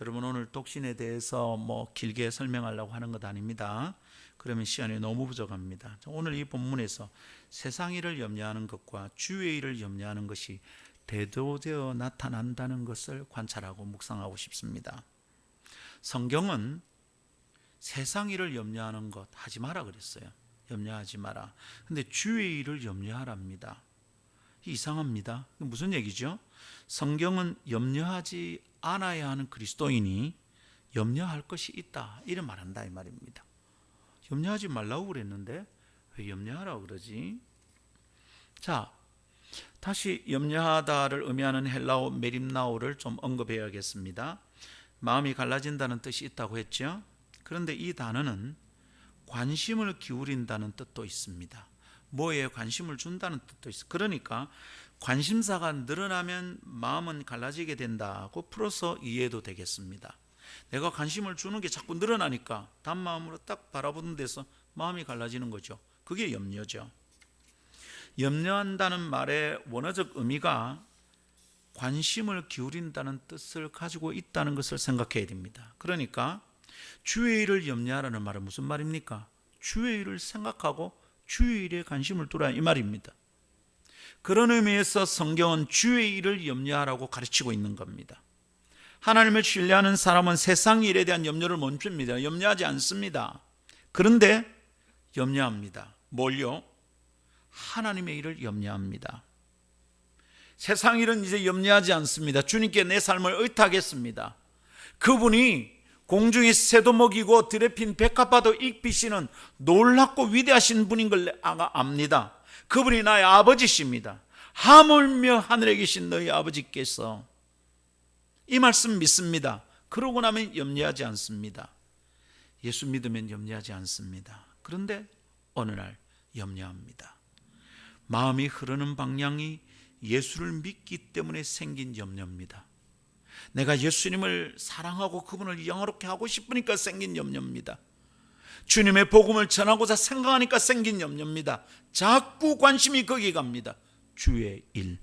여러분, 오늘 독신에 대해서 길게 설명하려고 하는 것 아닙니다. 그러면 시간이 너무 부족합니다. 오늘 이 본문에서 세상 일을 염려하는 것과 주의 일을 염려하는 것이 대조되어 나타난다는 것을 관찰하고 묵상하고 싶습니다. 성경은 세상 일을 염려하는 것 하지 마라 그랬어요. 염려하지 마라. 근데 주의 일을 염려하랍니다. 이상합니다. 무슨 얘기죠? 성경은 염려하지 않아야 하는 그리스도인이 염려할 것이 있다 이런 말한다 이 말입니다. 염려하지 말라고 그랬는데 왜 염려하라고 그러지? 자, 다시 염려하다를 의미하는 헬라어 메림나오를 좀 언급해야겠습니다. 마음이 갈라진다는 뜻이 있다고 했죠. 그런데 이 단어는 관심을 기울인다는 뜻도 있습니다. 뭐에 관심을 준다는 뜻도 있어요. 그러니까 관심사가 늘어나면 마음은 갈라지게 된다고 풀어서 이해도 되겠습니다. 내가 관심을 주는 게 자꾸 늘어나니까 단마음으로 딱 바라보는 데서 마음이 갈라지는 거죠. 그게 염려죠. 염려한다는 말의 원어적 의미가 관심을 기울인다는 뜻을 가지고 있다는 것을 생각해야 됩니다. 그러니까 주의 일을 염려하라는 말은 무슨 말입니까? 주의 일을 생각하고 주의 일에 관심을 두라 이 말입니다. 그런 의미에서 성경은 주의 일을 염려하라고 가르치고 있는 겁니다. 하나님을 신뢰하는 사람은 세상 일에 대한 염려를 멈춥니다. 염려하지 않습니다. 그런데 염려합니다. 뭘요? 하나님의 일을 염려합니다. 세상 일은 이제 염려하지 않습니다. 주님께 내 삶을 의탁했습니다. 그분이 공중의 새도 먹이고 들에 핀 백합화도 익히시는 놀랍고 위대하신 분인 걸 압니다. 그분이 나의 아버지십니다. 하물며 하늘에 계신 너희 아버지께서 이 말씀 믿습니다. 그러고 나면 염려하지 않습니다. 예수 믿으면 염려하지 않습니다. 그런데 어느 날 염려합니다. 마음이 흐르는 방향이 예수를 믿기 때문에 생긴 염려입니다. 내가 예수님을 사랑하고 그분을 영화롭게 하고 싶으니까 생긴 염려입니다. 주님의 복음을 전하고자 생각하니까 생긴 염려입니다. 자꾸 관심이 거기 갑니다. 주의 일.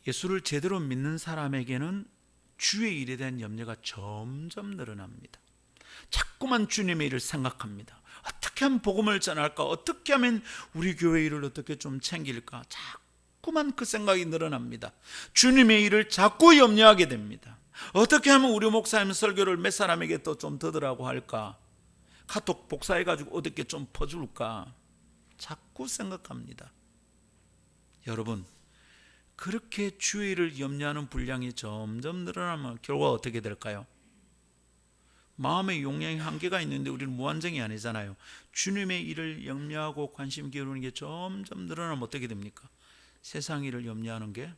예수를 제대로 믿는 사람에게는 주의 일에 대한 염려가 점점 늘어납니다. 자꾸만 주님의 일을 생각합니다. 어떻게 하면 복음을 전할까? 어떻게 하면 우리 교회 일을 어떻게 좀 챙길까? 자꾸만 그 생각이 늘어납니다. 주님의 일을 자꾸 염려하게 됩니다. 어떻게 하면 우리 목사님 설교를 몇 사람에게 또 좀 듣으라고 할까? 카톡 복사해가지고 어떻게 좀 퍼줄까? 자꾸 생각합니다. 여러분, 그렇게 주의 일을 염려하는 분량이 점점 늘어나면 결과가 어떻게 될까요? 마음의 용량이 한계가 있는데 우리는 무한정이 아니잖아요. 주님의 일을 염려하고 관심 기울이는 게 점점 늘어나면 어떻게 됩니까? 세상 일을 염려하는 게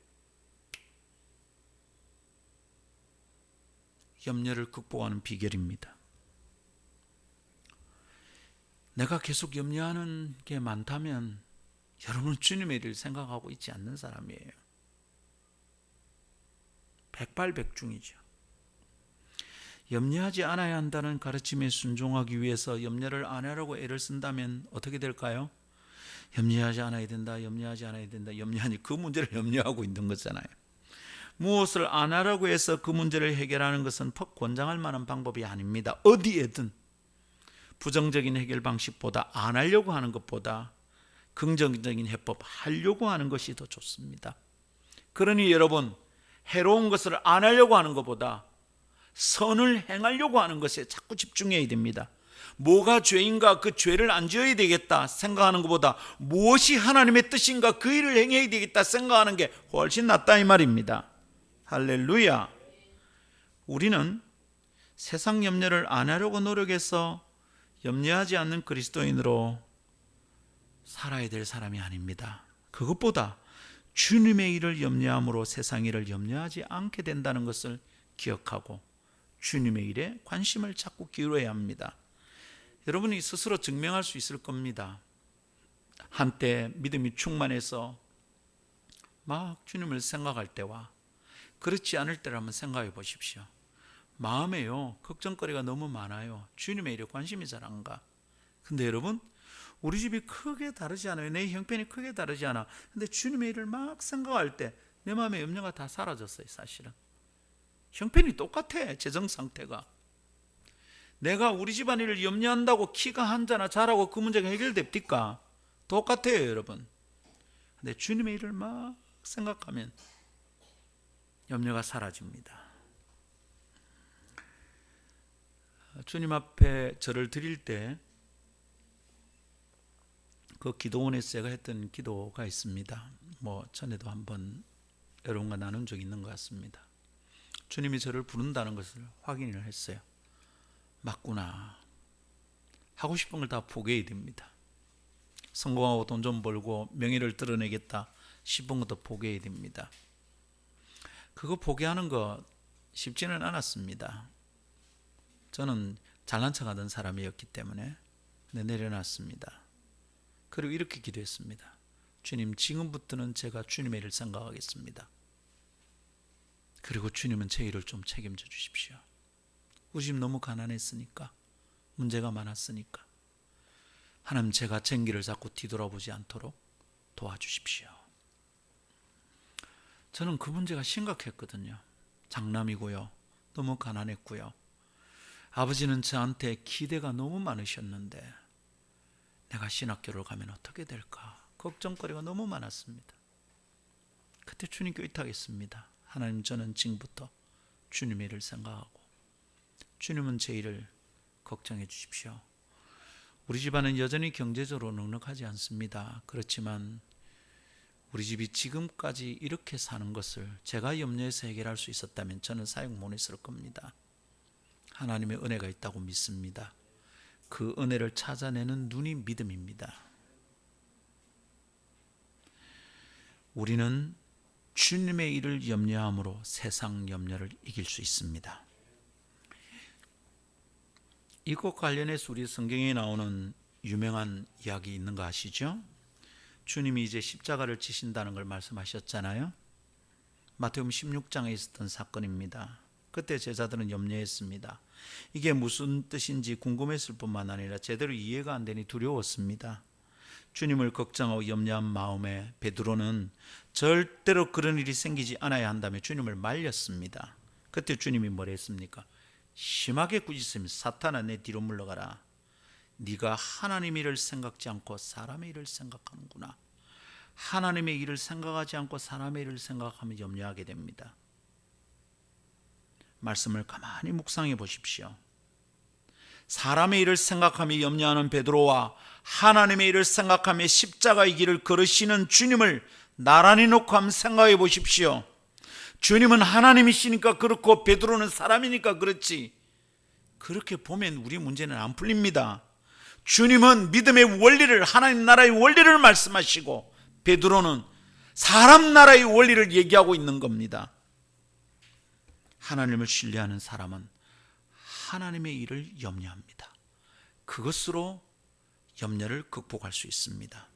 염려를 극복하는 비결입니다. 내가 계속 염려하는 게 많다면 여러분은 주님의 일을 생각하고 있지 않는 사람이에요. 백발백중이죠. 염려하지 않아야 한다는 가르침에 순종하기 위해서 염려를 안 하려고 애를 쓴다면 어떻게 될까요? 염려하지 않아야 된다, 염려하지 않아야 된다, 염려하니 그 문제를 염려하고 있는 거잖아요. 무엇을 안 하라고 해서 그 문제를 해결하는 것은 퍽 권장할 만한 방법이 아닙니다. 어디에든 부정적인 해결 방식보다 안 하려고 하는 것보다 긍정적인 해법 하려고 하는 것이 더 좋습니다. 그러니 여러분, 해로운 것을 안 하려고 하는 것보다 선을 행하려고 하는 것에 자꾸 집중해야 됩니다. 뭐가 죄인가 그 죄를 안 지어야 되겠다 생각하는 것보다 무엇이 하나님의 뜻인가 그 일을 행해야 되겠다 생각하는 게 훨씬 낫다 이 말입니다. 할렐루야. 우리는 세상 염려를 안 하려고 노력해서 염려하지 않는 그리스도인으로 살아야 될 사람이 아닙니다. 그것보다 주님의 일을 염려함으로 세상 일을 염려하지 않게 된다는 것을 기억하고 주님의 일에 관심을 자꾸 기울여야 합니다. 여러분이 스스로 증명할 수 있을 겁니다. 한때 믿음이 충만해서 막 주님을 생각할 때와 그렇지 않을 때를 한번 생각해 보십시오. 마음에요 걱정거리가 너무 많아요. 주님의 일에 관심이 잘 안 가. 근데 여러분 우리 집이 크게 다르지 않아요. 내 형편이 크게 다르지 않아. 근데 주님의 일을 막 생각할 때 내 마음의 염려가 다 사라졌어요. 사실은 형편이 똑같아. 재정 상태가. 내가 우리 집안일을 염려한다고 키가 한자나 자라고 그 문제가 해결됩니까? 똑같아요 여러분. 근데 주님의 일을 막 생각하면 염려가 사라집니다. 주님 앞에 절을 드릴 때 그 기도원에서 제가 했던 기도가 있습니다. 전에도 한번 여러분과 나눈 적이 있는 것 같습니다. 주님이 저를 부른다는 것을 확인을 했어요. 맞구나. 하고 싶은 걸 다 포기해야 됩니다. 성공하고 돈 좀 벌고 명예를 드러내겠다 싶은 것도 포기해야 됩니다. 그거 포기하는 거 쉽지는 않았습니다. 저는 잘난 척하던 사람이었기 때문에 내려놨습니다. 그리고 이렇게 기도했습니다. 주님, 지금부터는 제가 주님의 일을 생각하겠습니다. 그리고 주님은 제 일을 좀 책임져 주십시오. 우리 집 너무 가난했으니까, 문제가 많았으니까 하나님 제가 쟁기를 잡고 뒤돌아보지 않도록 도와주십시오. 저는 그 문제가 심각했거든요. 장남이고요. 너무 가난했고요. 아버지는 저한테 기대가 너무 많으셨는데 내가 신학교를 가면 어떻게 될까 걱정거리가 너무 많았습니다. 그때 주님께 의탁했습니다. 하나님, 저는 지금부터 주님의 일을 생각하고 주님은 제 일을 걱정해 주십시오. 우리 집안은 여전히 경제적으로 넉넉하지 않습니다. 그렇지만 우리 집이 지금까지 이렇게 사는 것을 제가 염려해서 해결할 수 있었다면 저는 사역 못 했을 겁니다. 하나님의 은혜가 있다고 믿습니다. 그 은혜를 찾아내는 눈이 믿음입니다. 우리는 주님의 일을 염려함으로 세상 염려를 이길 수 있습니다. 이것 관련해서 우리 성경에 나오는 유명한 이야기 있는 거 아시죠? 주님이 이제 십자가를 지신다는 걸 말씀하셨잖아요. 마태복음 16장에 있었던 사건입니다. 그때 제자들은 염려했습니다. 이게 무슨 뜻인지 궁금했을 뿐만 아니라 제대로 이해가 안 되니 두려웠습니다. 주님을 걱정하고 염려한 마음에 베드로는 절대로 그런 일이 생기지 않아야 한다며 주님을 말렸습니다. 그때 주님이 뭐라 했습니까? 심하게 꾸짖으며 사탄아 내 뒤로 물러가라. 네가 하나님의 일을 생각지 않고 사람의 일을 생각하는구나. 하나님의 일을 생각하지 않고 사람의 일을 생각하면 염려하게 됩니다. 말씀을 가만히 묵상해 보십시오. 사람의 일을 생각하며 염려하는 베드로와 하나님의 일을 생각하며 십자가의 길을 걸으시는 주님을 나란히 놓고 한번 생각해 보십시오. 주님은 하나님이시니까 그렇고 베드로는 사람이니까 그렇지, 그렇게 보면 우리 문제는 안 풀립니다. 주님은 믿음의 원리를, 하나님 나라의 원리를 말씀하시고 베드로는 사람 나라의 원리를 얘기하고 있는 겁니다. 하나님을 신뢰하는 사람은 하나님의 일을 염려합니다. 그것으로 염려를 극복할 수 있습니다.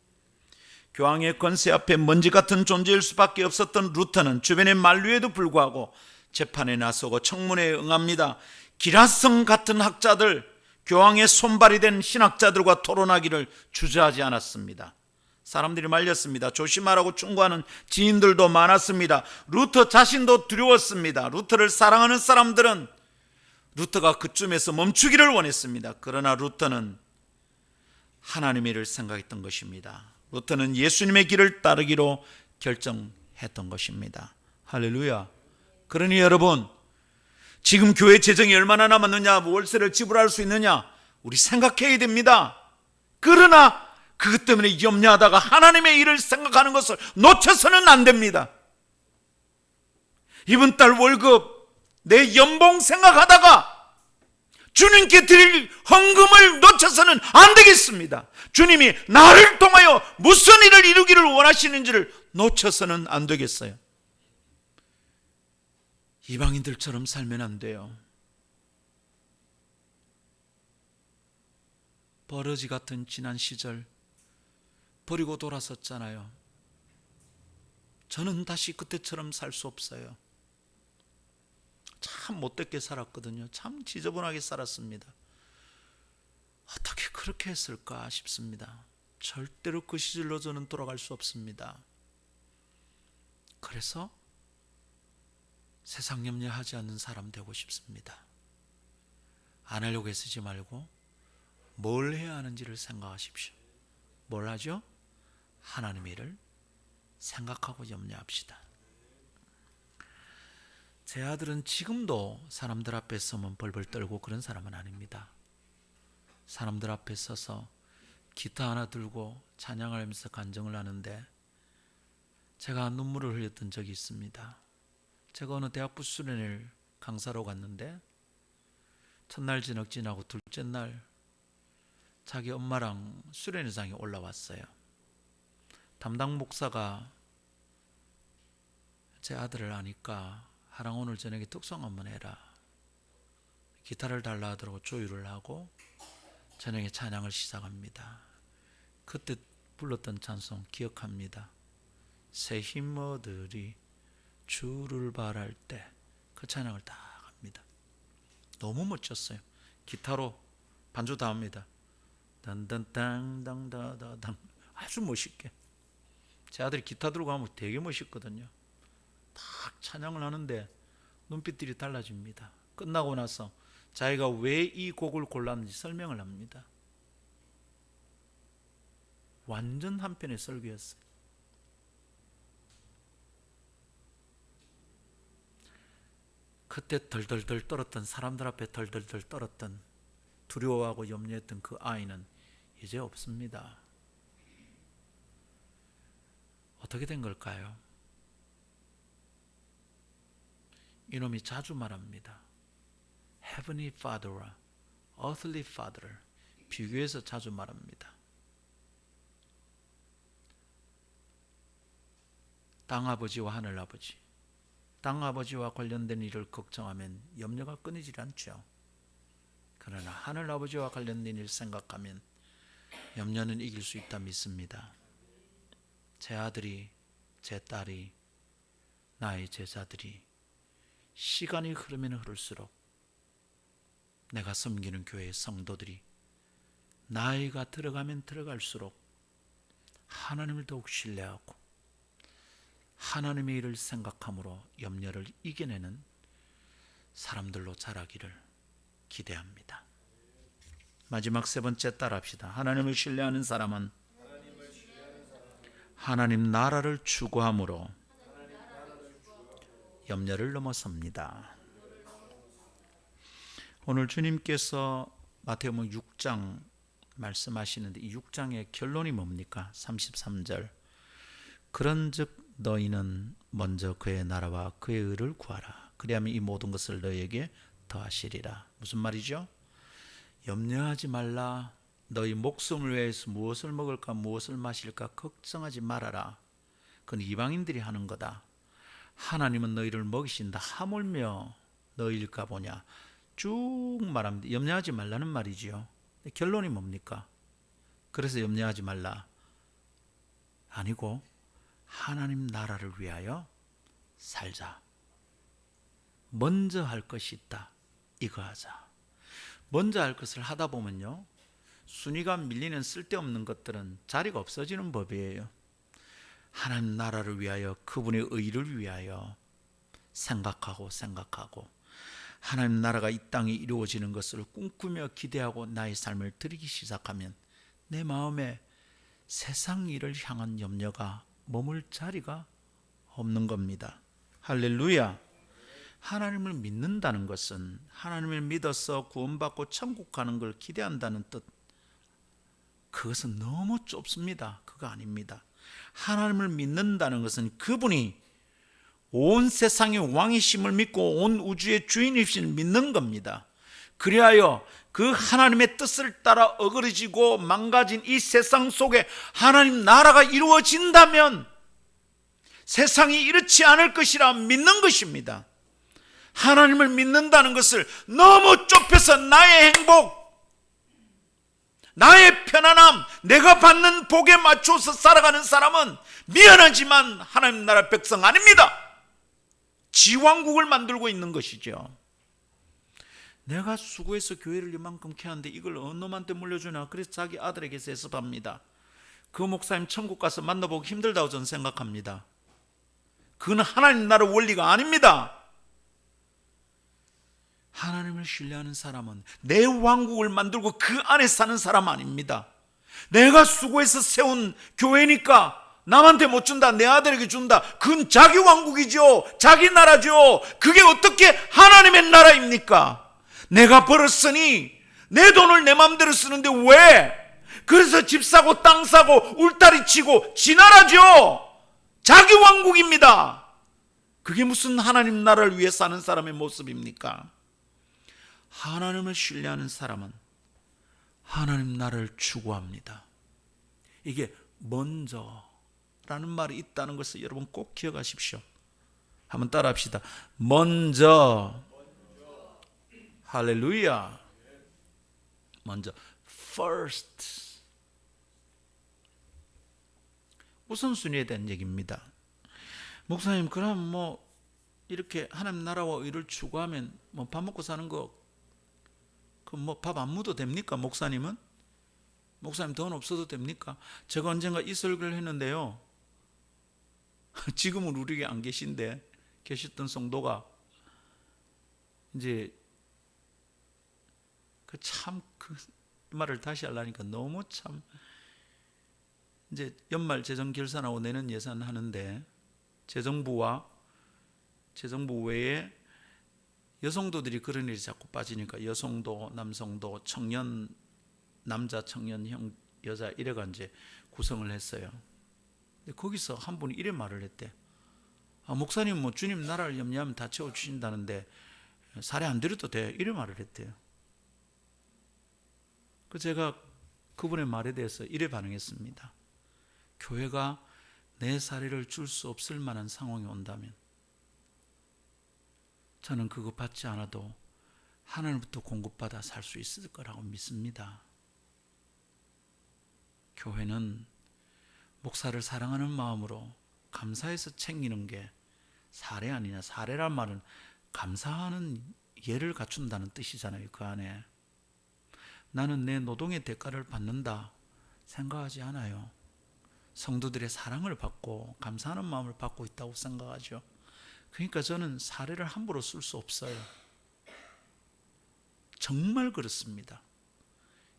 교황의 권세 앞에 먼지 같은 존재일 수밖에 없었던 루터는 주변의 만류에도 불구하고 재판에 나서고 청문회에 응합니다. 기라성 같은 학자들, 교황의 손발이 된 신학자들과 토론하기를 주저하지 않았습니다. 사람들이 말렸습니다. 조심하라고 충고하는 지인들도 많았습니다. 루터 자신도 두려웠습니다. 루터를 사랑하는 사람들은 루터가 그쯤에서 멈추기를 원했습니다. 그러나 루터는 하나님의 일을 생각했던 것입니다. 루터는 예수님의 길을 따르기로 결정했던 것입니다. 할렐루야. 그러니 여러분, 지금 교회 재정이 얼마나 남았느냐, 월세를 지불할 수 있느냐, 우리 생각해야 됩니다. 그러나 그것 때문에 염려하다가 하나님의 일을 생각하는 것을 놓쳐서는 안 됩니다. 이번 달 월급, 내 연봉 생각하다가 주님께 드릴 헌금을 놓쳐서는 안 되겠습니다. 주님이 나를 통하여 무슨 일을 이루기를 원하시는지를 놓쳐서는 안 되겠어요. 이방인들처럼 살면 안 돼요. 버러지 같은 지난 시절 버리고 돌아섰잖아요. 저는 다시 그때처럼 살 수 없어요. 참 못되게 살았거든요. 참 지저분하게 살았습니다. 어떻게 그렇게 했을까 싶습니다. 절대로 그 시절로 저는 돌아갈 수 없습니다. 그래서 세상 염려하지 않는 사람 되고 싶습니다. 안 하려고 애쓰지 말고 뭘 해야 하는지를 생각하십시오. 뭘 하죠? 하나님의 일을 생각하고 염려합시다. 제 아들은 지금도 사람들 앞에 서면 벌벌 떨고 그런 사람은 아닙니다. 사람들 앞에 서서 기타 하나 들고 찬양을 하면서 간증을 하는데 제가 눈물을 흘렸던 적이 있습니다. 제가 어느 대학부 수련회를 강사로 갔는데 첫날 저녁 지나고 둘째 날 자기 엄마랑 수련회장에 올라왔어요. 담당 목사가 제 아들을 아니까 하랑 오늘 저녁에 특송 한번 해라. 기타를 달라 하더라고 조율을 하고 저녁에 찬양을 시작합니다. 그때 불렀던 찬송 기억합니다. 새 힘 얻으리 주를 바랄 때 그 찬양을 다 합니다. 너무 멋졌어요. 기타로 반주 다 합니다. 단단땅당다다당 아주 멋있게. 제 아들이 기타 들고 가면 되게 멋있거든요. 딱 찬양을 하는데 눈빛들이 달라집니다. 끝나고 나서 자기가 왜 이 곡을 골랐는지 설명을 합니다. 완전 한편의 설교였어요. 그때 덜덜덜 떨었던, 사람들 앞에 덜덜덜 떨었던, 두려워하고 염려했던 그 아이는 이제 없습니다. 어떻게 된 걸까요? 이놈이 자주 말합니다. Heavenly Father와 Earthly Father를 비교해서 자주 말합니다. 땅아버지와 하늘아버지, 땅아버지와 관련된 일을 걱정하면 염려가 끊이질 않죠. 그러나 하늘아버지와 관련된 일을 생각하면 염려는 이길 수 있다 믿습니다. 제 아들이, 제 딸이, 나의 제자들이 시간이 흐르면 흐를수록 내가 섬기는 교회의 성도들이 나이가 들어가면 들어갈수록 하나님을 더욱 신뢰하고 하나님의 일을 생각함으로 염려를 이겨내는 사람들로 자라기를 기대합니다. 마지막 세 번째 따라합시다. 하나님을 신뢰하는 사람은 하나님 나라를 추구함으로 염려를 넘어섭니다. 오늘 주님께서 마태복음 6장 말씀하시는데 이 6장의 결론이 뭡니까? 33절 그런즉 너희는 먼저 그의 나라와 그의 의를 구하라. 그리하면 이 모든 것을 너희에게 더하시리라. 무슨 말이죠? 염려하지 말라. 너희 목숨을 위해서 무엇을 먹을까 무엇을 마실까 걱정하지 말아라. 그건 이방인들이 하는 거다. 하나님은 너희를 먹이신다. 하물며 너희일까 보냐. 쭉 말합니다. 염려하지 말라는 말이지요. 결론이 뭡니까? 그래서 염려하지 말라. 아니고 하나님 나라를 위하여 살자. 먼저 할 것이 있다. 이거 하자. 먼저 할 것을 하다 보면요. 순위가 밀리는 쓸데없는 것들은 자리가 없어지는 법이에요. 하나님 나라를 위하여 그분의 의를 위하여 생각하고 하나님 나라가 이 땅에 이루어지는 것을 꿈꾸며 기대하고 나의 삶을 드리기 시작하면 내 마음에 세상 일을 향한 염려가 머물 자리가 없는 겁니다. 할렐루야. 하나님을 믿는다는 것은 하나님을 믿어서 구원받고 천국 가는 걸 기대한다는 뜻, 그것은 너무 좁습니다. 그거 아닙니다. 하나님을 믿는다는 것은 그분이 온 세상의 왕이심을 믿고 온 우주의 주인이심을 믿는 겁니다. 그리하여 그 하나님의 뜻을 따라 어그러지고 망가진 이 세상 속에 하나님 나라가 이루어진다면 세상이 이렇지 않을 것이라 믿는 것입니다. 하나님을 믿는다는 것을 너무 좁혀서 나의 행복, 나의 편안함, 내가 받는 복에 맞춰서 살아가는 사람은 미안하지만 하나님 나라 백성 아닙니다. 지왕국을 만들고 있는 것이죠. 내가 수고해서 교회를 이만큼 캐는데 이걸 어느 놈한테 물려주나, 그래서 자기 아들에게 세습합니다. 그 목사님 천국 가서 만나보기 힘들다고 저는 생각합니다. 그건 하나님 나라 원리가 아닙니다. 하나님을 신뢰하는 사람은 내 왕국을 만들고 그 안에 사는 사람 아닙니다. 내가 수고해서 세운 교회니까 남한테 못 준다, 내 아들에게 준다, 그건 자기 왕국이죠. 자기 나라죠. 그게 어떻게 하나님의 나라입니까? 내가 벌었으니 내 돈을 내 마음대로 쓰는데 왜? 그래서 집 사고 땅 사고 울타리 치고 지 나라죠. 자기 왕국입니다. 그게 무슨 하나님 나라를 위해 사는 사람의 모습입니까? 하나님을 신뢰하는 사람은 하나님 나라를 추구합니다. 이게 먼저라는 말이 있다는 것을 여러분 꼭 기억하십시오. 한번 따라 합시다. 먼저. 할렐루야. 먼저. first. 우선순위에 대한 얘기입니다. 목사님, 그럼 뭐 이렇게 하나님 나라와 의를 추구하면 뭐 밥 먹고 사는 거, 그 뭐 밥 안 먹어도 됩니까? 목사님은? 목사님 돈 없어도 됩니까? 제가 언젠가 이 설교를 했는데요. 지금은 우리에게 안 계신데 계셨던 성도가 이제 그 말을 다시 하려니까 너무 참, 이제 연말 재정 결산하고 내년 예산 하는데 재정부 외에 여성도들이 그런 일이 자꾸 빠지니까 여성도, 남성도, 청년, 남자, 청년, 형, 여자 이래가 이제 구성을 했어요. 근데 거기서 한 분이 이래 말을 했대. 목사님 뭐 주님 나라를 염려하면 다 채워주신다는데 사례 안 드려도 돼. 이래 말을 했대요. 그 제가 그분의 말에 대해서 이래 반응했습니다. 교회가 내 사례를 줄 수 없을 만한 상황이 온다면 저는 그거 받지 않아도 하나님부터 공급받아 살 수 있을 거라고 믿습니다. 교회는 목사를 사랑하는 마음으로 감사해서 챙기는 게 사례 아니냐. 사례란 말은 감사하는 예를 갖춘다는 뜻이잖아요. 그 안에 나는 내 노동의 대가를 받는다 생각하지 않아요. 성도들의 사랑을 받고 감사하는 마음을 받고 있다고 생각하죠. 그러니까 저는 사례를 함부로 쓸 수 없어요. 정말 그렇습니다.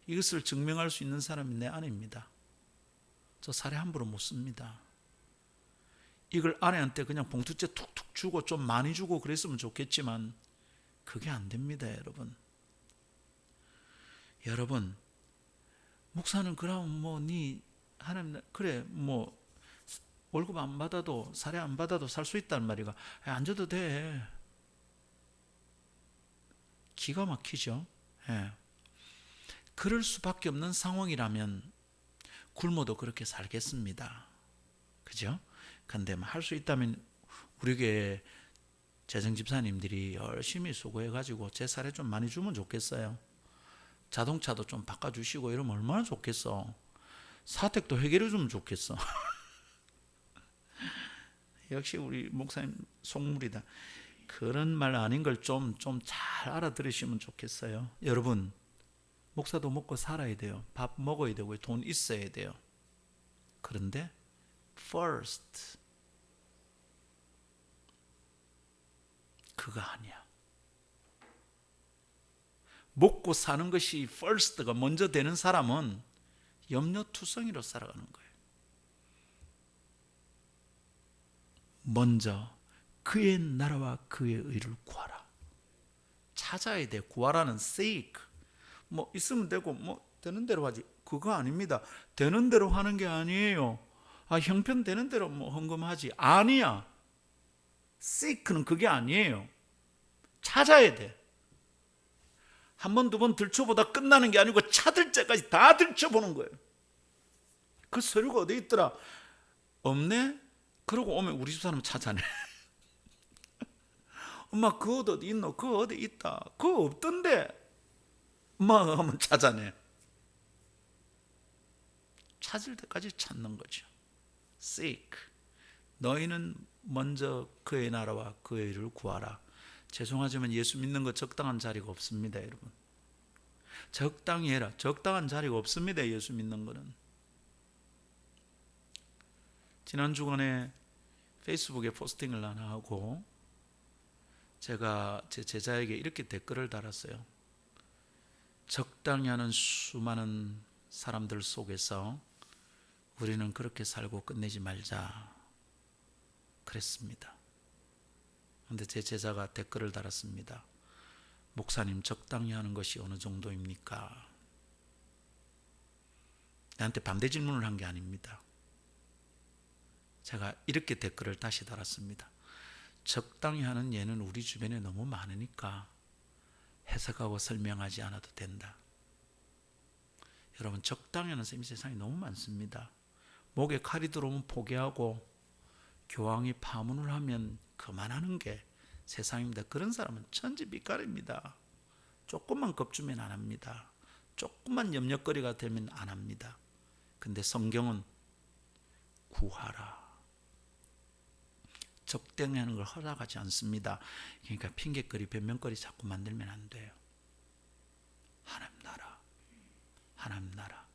이것을 증명할 수 있는 사람이 내 아내입니다. 저 사례 함부로 못 씁니다. 이걸 아내한테 그냥 봉투째 툭툭 주고 좀 많이 주고 그랬으면 좋겠지만 그게 안 됩니다. 여러분 목사는 그럼 뭐 네 하나님 그래 뭐 월급 안 받아도 사례 안 받아도 살 수 있다는 말이가 안 줘도 돼. 기가 막히죠. 그럴 수밖에 없는 상황이라면 굶어도 그렇게 살겠습니다. 그죠? 근데 할 수 있다면 우리 교회 재정집사님들이 열심히 수고해가지고 제 사례 좀 많이 주면 좋겠어요. 자동차도 좀 바꿔주시고 이러면 얼마나 좋겠어. 사택도 해결해 주면 좋겠어. 역시 우리 목사님 속물이다. 그런 말 아닌 걸 좀 잘 알아들으시면 좋겠어요. 여러분 목사도 먹고 살아야 돼요. 밥 먹어야 되고 돈 있어야 돼요. 그런데 first 그거 아니야. 먹고 사는 것이 first가 먼저 되는 사람은 염려투성이로 살아가는 거예요. 먼저 그의 나라와 그의 의를 구하라. 찾아야 돼. 구하라는 seek. 뭐 있으면 되고 뭐 되는 대로 하지. 그거 아닙니다. 되는 대로 하는 게 아니에요. 형편 되는 대로 뭐 헌금하지. 아니야. seek는 그게 아니에요. 찾아야 돼. 한 번, 두 번 들춰보다 끝나는 게 아니고 찾을 때까지 다 들춰보는 거예요. 그 서류가 어디 있더라? 없네? 그러고 오면 우리 집 사람 찾아내. 엄마 그거 어디 있노? 그거 어디 있다. 그거 없던데. 엄마가 하면 찾아내. 찾을 때까지 찾는 거죠. seek. 너희는 먼저 그의 나라와 그의 의를 구하라. 죄송하지만 예수 믿는 거 적당한 자리가 없습니다, 여러분. 적당히 해라. 적당한 자리가 없습니다, 예수 믿는 거는. 지난 주간에 페이스북에 포스팅을 하나 하고 제가 제 제자에게 이렇게 댓글을 달았어요. 적당히 하는 수많은 사람들 속에서 우리는 그렇게 살고 끝내지 말자 그랬습니다. 그런데 제 제자가 댓글을 달았습니다. 목사님, 적당히 하는 것이 어느 정도입니까? 나한테 반대 질문을 한 게 아닙니다. 제가 이렇게 댓글을 다시 달았습니다. 적당히 하는 예는 우리 주변에 너무 많으니까 해석하고 설명하지 않아도 된다. 여러분, 적당히 하는 셈이 세상에 너무 많습니다. 목에 칼이 들어오면 포기하고 교황이 파문을 하면 그만하는 게 세상입니다. 그런 사람은 천지빛깔입니다. 조금만 겁주면 안 합니다. 조금만 염려거리가 되면 안 합니다. 근데 성경은 구하라. 적당히 하는 걸 허락하지 않습니다. 그러니까 핑계거리, 변명거리 자꾸 만들면 안 돼요. 하나님 나라, 하나님 나라,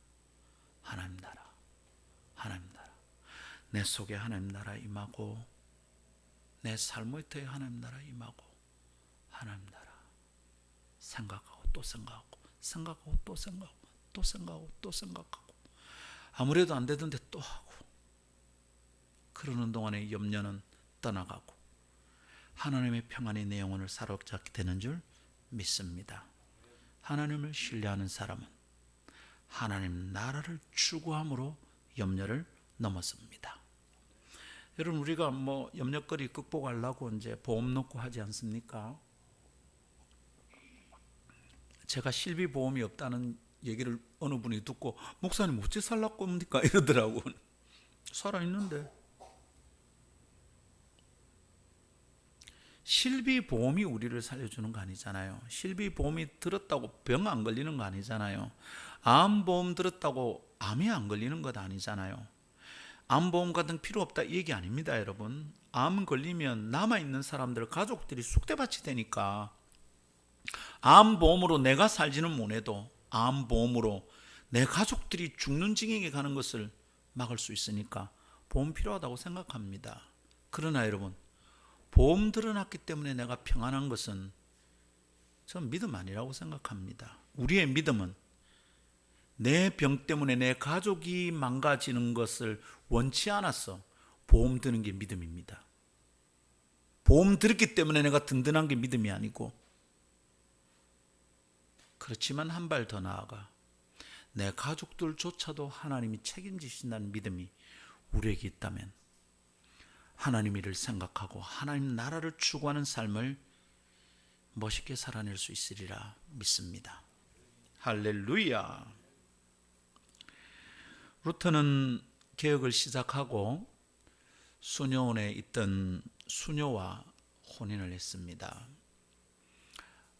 하나님 나라, 하나님 나라. 내 속에 하나님 나라 임하고 내 삶의 터에 하나님 나라 임하고 하나님 나라 생각하고 또 생각하고 생각하고 또 생각하고 또 생각하고 또 생각하고 아무래도 안 되던데 또 하고 그러는 동안에 염려는 떠나가고 하나님의 평안이 내 영혼을 사로잡게 되는 줄 믿습니다. 하나님을 신뢰하는 사람은 하나님 나라를 추구함으로 염려를 넘어섭니다. 여러분, 우리가 뭐 염려거리 극복하려고 이제 보험 넣고 하지 않습니까? 제가 실비보험이 없다는 얘기를 어느 분이 듣고 목사님 어째 살라고 합니까? 이러더라고. 살아있는데. 실비보험이 우리를 살려주는 거 아니잖아요. 실비보험이 들었다고 병 안 걸리는 거 아니잖아요. 암보험 들었다고 암이 안 걸리는 것 아니잖아요. 암보험 같은 필요 없다 이 얘기 아닙니다, 여러분. 암 걸리면 남아있는 사람들 가족들이 쑥대밭이 되니까 암보험으로 내가 살지는 못해도 암보험으로 내 가족들이 죽는 징역에 가는 것을 막을 수 있으니까 보험 필요하다고 생각합니다. 그러나 여러분, 보험 들어놨기 때문에 내가 평안한 것은 저는 믿음 아니라고 생각합니다. 우리의 믿음은 내 병 때문에 내 가족이 망가지는 것을 원치 않아서 보험 드는 게 믿음입니다. 보험 들었기 때문에 내가 든든한 게 믿음이 아니고, 그렇지만 한 발 더 나아가 내 가족들조차도 하나님이 책임지신다는 믿음이 우리에게 있다면 하나님 일을 생각하고 하나님 나라를 추구하는 삶을 멋있게 살아낼 수 있으리라 믿습니다. 할렐루야. 루터는 개혁을 시작하고 수녀원에 있던 수녀와 혼인을 했습니다.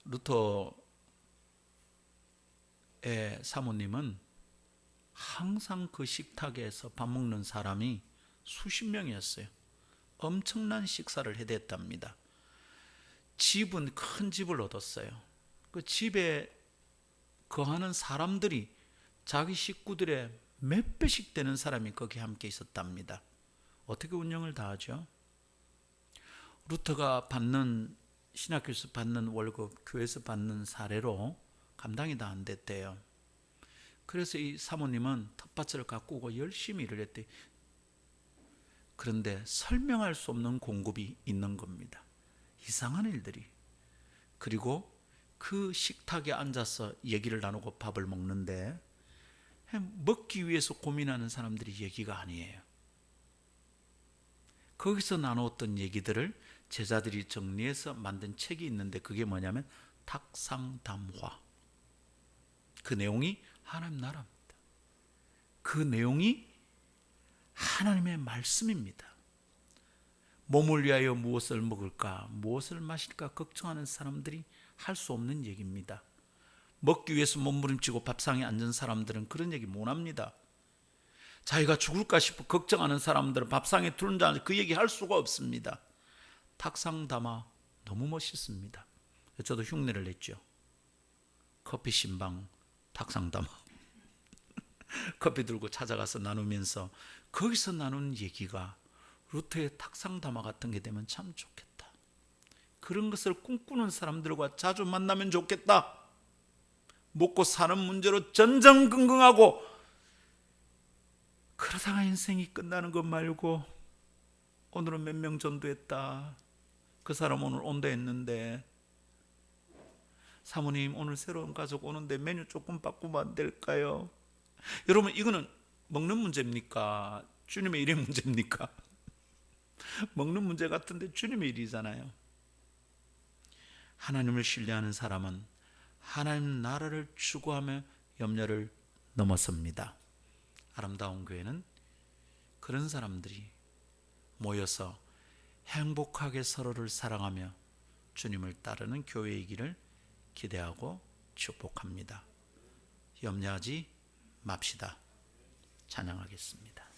루터의 사모님은 항상 그 식탁에서 밥 먹는 사람이 수십 명이었어요. 엄청난 식사를 해댔답니다. 집은 큰 집을 얻었어요. 그 집에 거하는 사람들이 자기 식구들의 몇 배씩 되는 사람이 거기 함께 있었답니다. 어떻게 운영을 다 하죠? 루터가 받는 신학교에서 받는 월급, 교회에서 받는 사례로 감당이 다 안 됐대요. 그래서 이 사모님은 텃밭을 가꾸고 열심히 일을 했대. 그런데 설명할 수 없는 공급이 있는 겁니다. 이상한 일들이. 그리고 그 식탁에 앉아서 얘기를 나누고 밥을 먹는데 먹기 위해서 고민하는 사람들이 얘기가 아니에요. 거기서 나누었던 얘기들을 제자들이 정리해서 만든 책이 있는데 그게 뭐냐면 탁상담화. 그 내용이 하나님 나라입니다. 그 내용이 하나님의 말씀입니다. 몸을 위하여 무엇을 먹을까, 무엇을 마실까 걱정하는 사람들이 할 수 없는 얘기입니다. 먹기 위해서 몸부림치고 밥상에 앉은 사람들은 그런 얘기 못합니다. 자기가 죽을까 싶어 걱정하는 사람들은 밥상에 둘러앉아 그 얘기 할 수가 없습니다. 탁상담화 너무 멋있습니다. 저도 흉내를 냈죠. 커피 신방 탁상담화. 커피 들고 찾아가서 나누면서 거기서 나눈 얘기가 루터의 탁상담화 같은 게 되면 참 좋겠다. 그런 것을 꿈꾸는 사람들과 자주 만나면 좋겠다. 먹고 사는 문제로 전전긍긍하고 그러다가 인생이 끝나는 것 말고 오늘은 몇 명 전도했다. 그 사람 오늘 온다 했는데 사모님 오늘 새로운 가족 오는데 메뉴 조금 바꾸면 안 될까요? 여러분 이거는 먹는 문제입니까? 주님의 일의 문제입니까? 먹는 문제 같은데 주님의 일이잖아요. 하나님을 신뢰하는 사람은 하나님 나라를 추구하며 염려를 넘어섭니다. 아름다운 교회는 그런 사람들이 모여서 행복하게 서로를 사랑하며 주님을 따르는 교회이기를 기대하고 축복합니다. 염려하지 맙시다. 찬양하겠습니다.